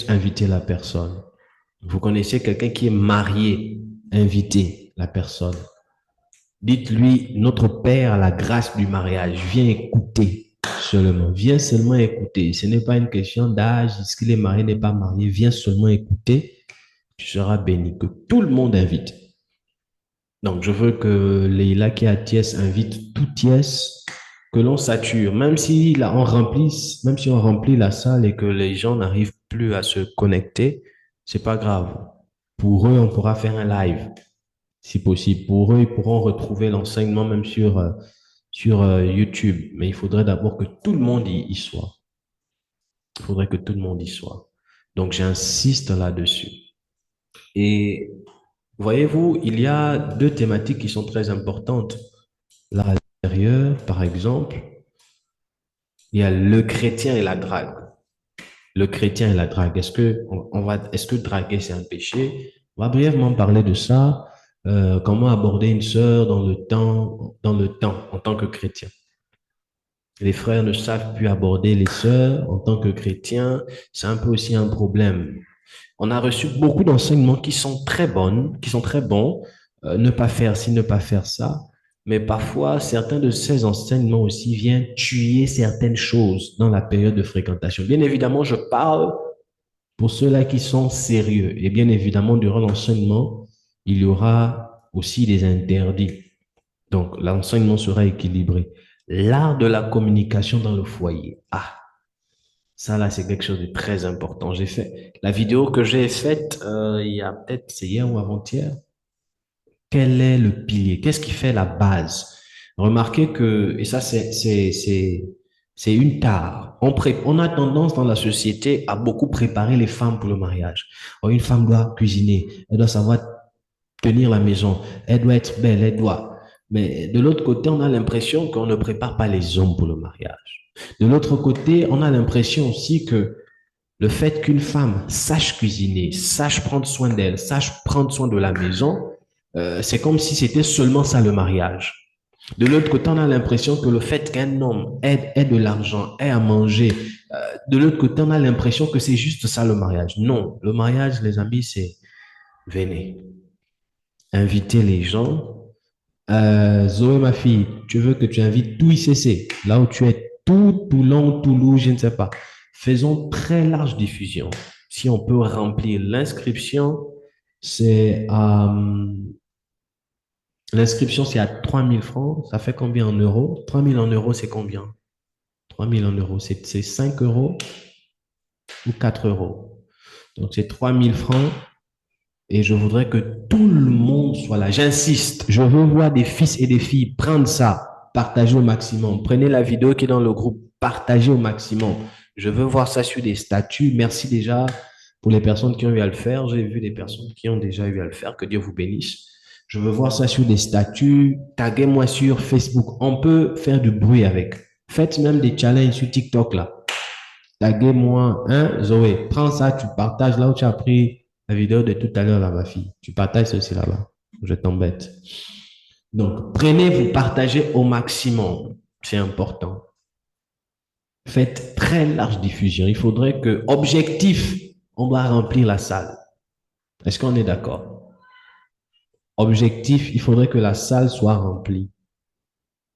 invitez la personne. Vous connaissez quelqu'un qui est marié, invitez la personne. Dites-lui, notre Père a la grâce du mariage, viens écouter seulement. Viens seulement écouter. Ce n'est pas une question d'âge, est-ce qu'il est marié, n'est pas marié. Viens seulement écouter, tu seras béni. Que tout le monde invite. Donc, je veux que Leïla qui est à Thiès invite tout Thiès, que l'on sature. Même si on remplit la salle et que les gens n'arrivent plus à se connecter, c'est pas grave. Pour eux, on pourra faire un live, si possible. Pour eux, ils pourront retrouver l'enseignement même sur sur YouTube, mais il faudrait d'abord que tout le monde y soit. Il faudrait que tout le monde y soit. Donc, j'insiste là-dessus. Et voyez-vous, il y a deux thématiques qui sont très importantes. Là, à l'intérieur, par exemple, il y a le chrétien et la drague. Le chrétien et la drague. Est-ce que draguer, c'est un péché? On va brièvement parler de ça. Comment aborder une sœur dans le temps, en tant que chrétien. Les frères ne savent plus aborder les sœurs en tant que chrétiens. C'est un peu aussi un problème. On a reçu beaucoup d'enseignements qui sont très bonnes, qui sont très bons. Ne pas faire ci, ne pas faire ça. Mais parfois, certains de ces enseignements aussi viennent tuer certaines choses dans la période de fréquentation. Bien évidemment, je parle pour ceux-là qui sont sérieux. Et bien évidemment, durant l'enseignement, il y aura aussi des interdits. Donc, l'enseignement sera équilibré. L'art de la communication dans le foyer. Ah, ça là, c'est quelque chose de très important. J'ai fait la vidéo que j'ai faite il y a peut-être, c'est hier ou avant-hier. Quel est le pilier? Qu'est-ce qui fait la base? Remarquez que, et ça, c'est une tare. On a tendance dans la société à beaucoup préparer les femmes pour le mariage. Oh, une femme doit cuisiner, elle doit savoir tenir la maison, elle doit être belle, elle doit. Mais de l'autre côté, on a l'impression qu'on ne prépare pas les hommes pour le mariage. De l'autre côté, on a l'impression aussi que le fait qu'une femme sache cuisiner, sache prendre soin d'elle, sache prendre soin de la maison, c'est comme si c'était seulement ça le mariage. De l'autre côté, on a l'impression que le fait qu'un homme ait de l'argent, ait à manger, de l'autre côté, on a l'impression que c'est juste ça le mariage. Non, le mariage, les amis, c'est venez, inviter les gens. Zoé, ma fille, tu veux que tu invites tout ICC, là où tu es, tout Toulon, Toulouse, je ne sais pas. Faisons très large diffusion. Si on peut remplir l'inscription, c'est l'inscription, c'est à 3000 francs. Ça fait combien en euros? 3000 en euros, c'est combien? 3000 en euros, c'est 5 euros ou 4 euros. Donc, c'est 3000 francs. Et je voudrais que tout le monde soit là. J'insiste, je veux voir des fils et des filles prendre ça, partager au maximum. Prenez la vidéo qui est dans le groupe, partagez au maximum. Je veux voir ça sur des statuts. Merci déjà pour les personnes qui ont eu à le faire. J'ai vu des personnes qui ont déjà eu à le faire. Que Dieu vous bénisse. Je veux voir ça sur des statuts. Taguez-moi sur Facebook. On peut faire du bruit avec. Faites même des challenges sur TikTok là. Taguez-moi, hein, Zoé. Prends ça, tu partages là où tu as pris la vidéo de tout à l'heure, là, ma fille. Tu partages ceci là-bas. Je t'embête. Donc, prenez, vous partagez au maximum. C'est important. Faites très large diffusion. Il faudrait que, objectif, on doit remplir la salle. Est-ce qu'on est d'accord? Objectif, il faudrait que la salle soit remplie.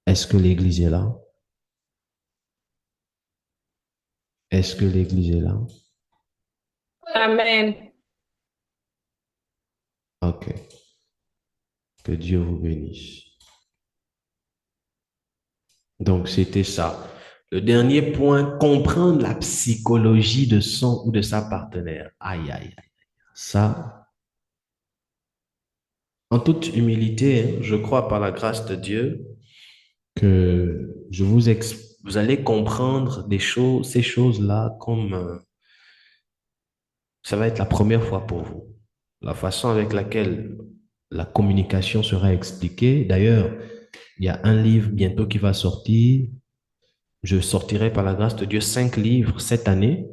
Est-ce que l'église est là? Est-ce que l'église est là? Amen. Ok. Que Dieu vous bénisse. Donc, c'était ça. Le dernier point, comprendre la psychologie de son ou de sa partenaire. Aïe, aïe, aïe. Ça, en toute humilité, je crois par la grâce de Dieu que vous allez comprendre des choses, ces choses-là comme ça va être la première fois pour vous. La façon avec laquelle la communication sera expliquée. D'ailleurs, il y a un livre bientôt qui va sortir. Je sortirai par la grâce de Dieu 5 livres cette année.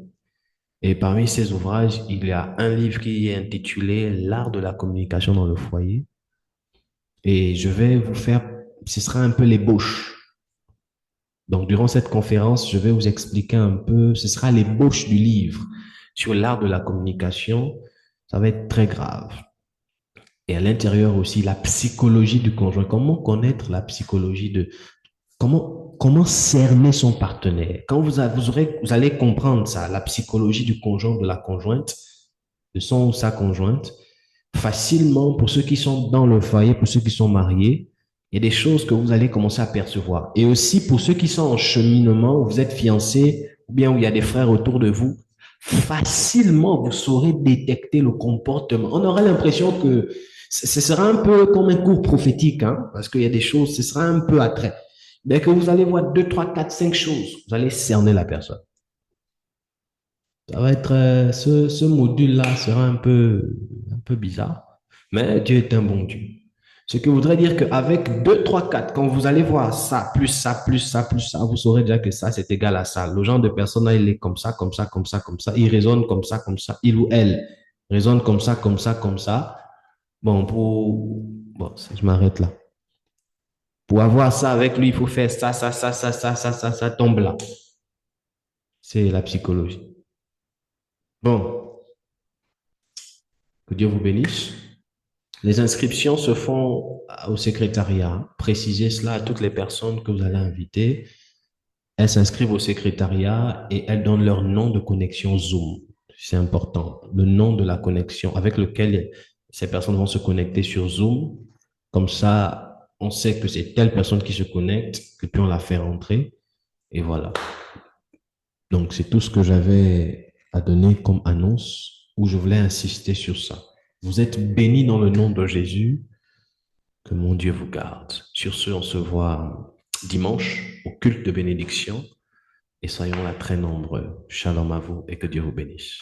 Et parmi ces ouvrages, il y a un livre qui est intitulé L'art de la communication dans le foyer. Et je vais vous faire, ce sera un peu l'ébauche. Donc, durant cette conférence, je vais vous expliquer un peu, ce sera l'ébauche du livre sur l'art de la communication. Ça va être très grave. Et à l'intérieur aussi, la psychologie du conjoint. Comment connaître la psychologie de... Comment cerner son partenaire? Quand vous allez comprendre ça, la psychologie du conjoint, de la conjointe, de son ou sa conjointe, facilement pour ceux qui sont dans le foyer, pour ceux qui sont mariés, il y a des choses que vous allez commencer à percevoir. Et aussi pour ceux qui sont en cheminement, où vous êtes fiancés, ou bien où il y a des frères autour de vous, facilement vous saurez détecter le comportement. On aura l'impression que ce sera un peu comme un cours prophétique, hein, parce qu'il y a des choses, ce sera un peu attrait. Dès que vous allez voir 2, 3, 4, 5 choses, vous allez cerner la personne. Ça va être, ce module-là sera un peu bizarre, mais Dieu est un bon Dieu. Ce qui voudrait dire qu'avec 2, 3, 4, quand vous allez voir ça, plus ça, plus ça, plus ça, vous saurez déjà que ça, c'est égal à ça. Le genre de personne, là, il est comme ça, comme ça, comme ça, comme ça. Il raisonne comme ça. Il ou elle raisonne comme ça, comme ça, comme ça. Bon, bon, je m'arrête là. Pour avoir ça avec lui, il faut faire ça tombe là. C'est la psychologie. Bon, que Dieu vous bénisse. Les inscriptions se font au secrétariat. Précisez cela à toutes les personnes que vous allez inviter. Elles s'inscrivent au secrétariat et elles donnent leur nom de connexion Zoom. C'est important. Le nom de la connexion avec lequel ces personnes vont se connecter sur Zoom. Comme ça, on sait que c'est telle personne qui se connecte, que puis on la fait rentrer. Et voilà. Donc, c'est tout ce que j'avais à donner comme annonce où je voulais insister sur ça. Vous êtes bénis dans le nom de Jésus. Que mon Dieu vous garde. Sur ce, on se voit dimanche au culte de bénédiction et soyons là très nombreux. Shalom à vous et que Dieu vous bénisse.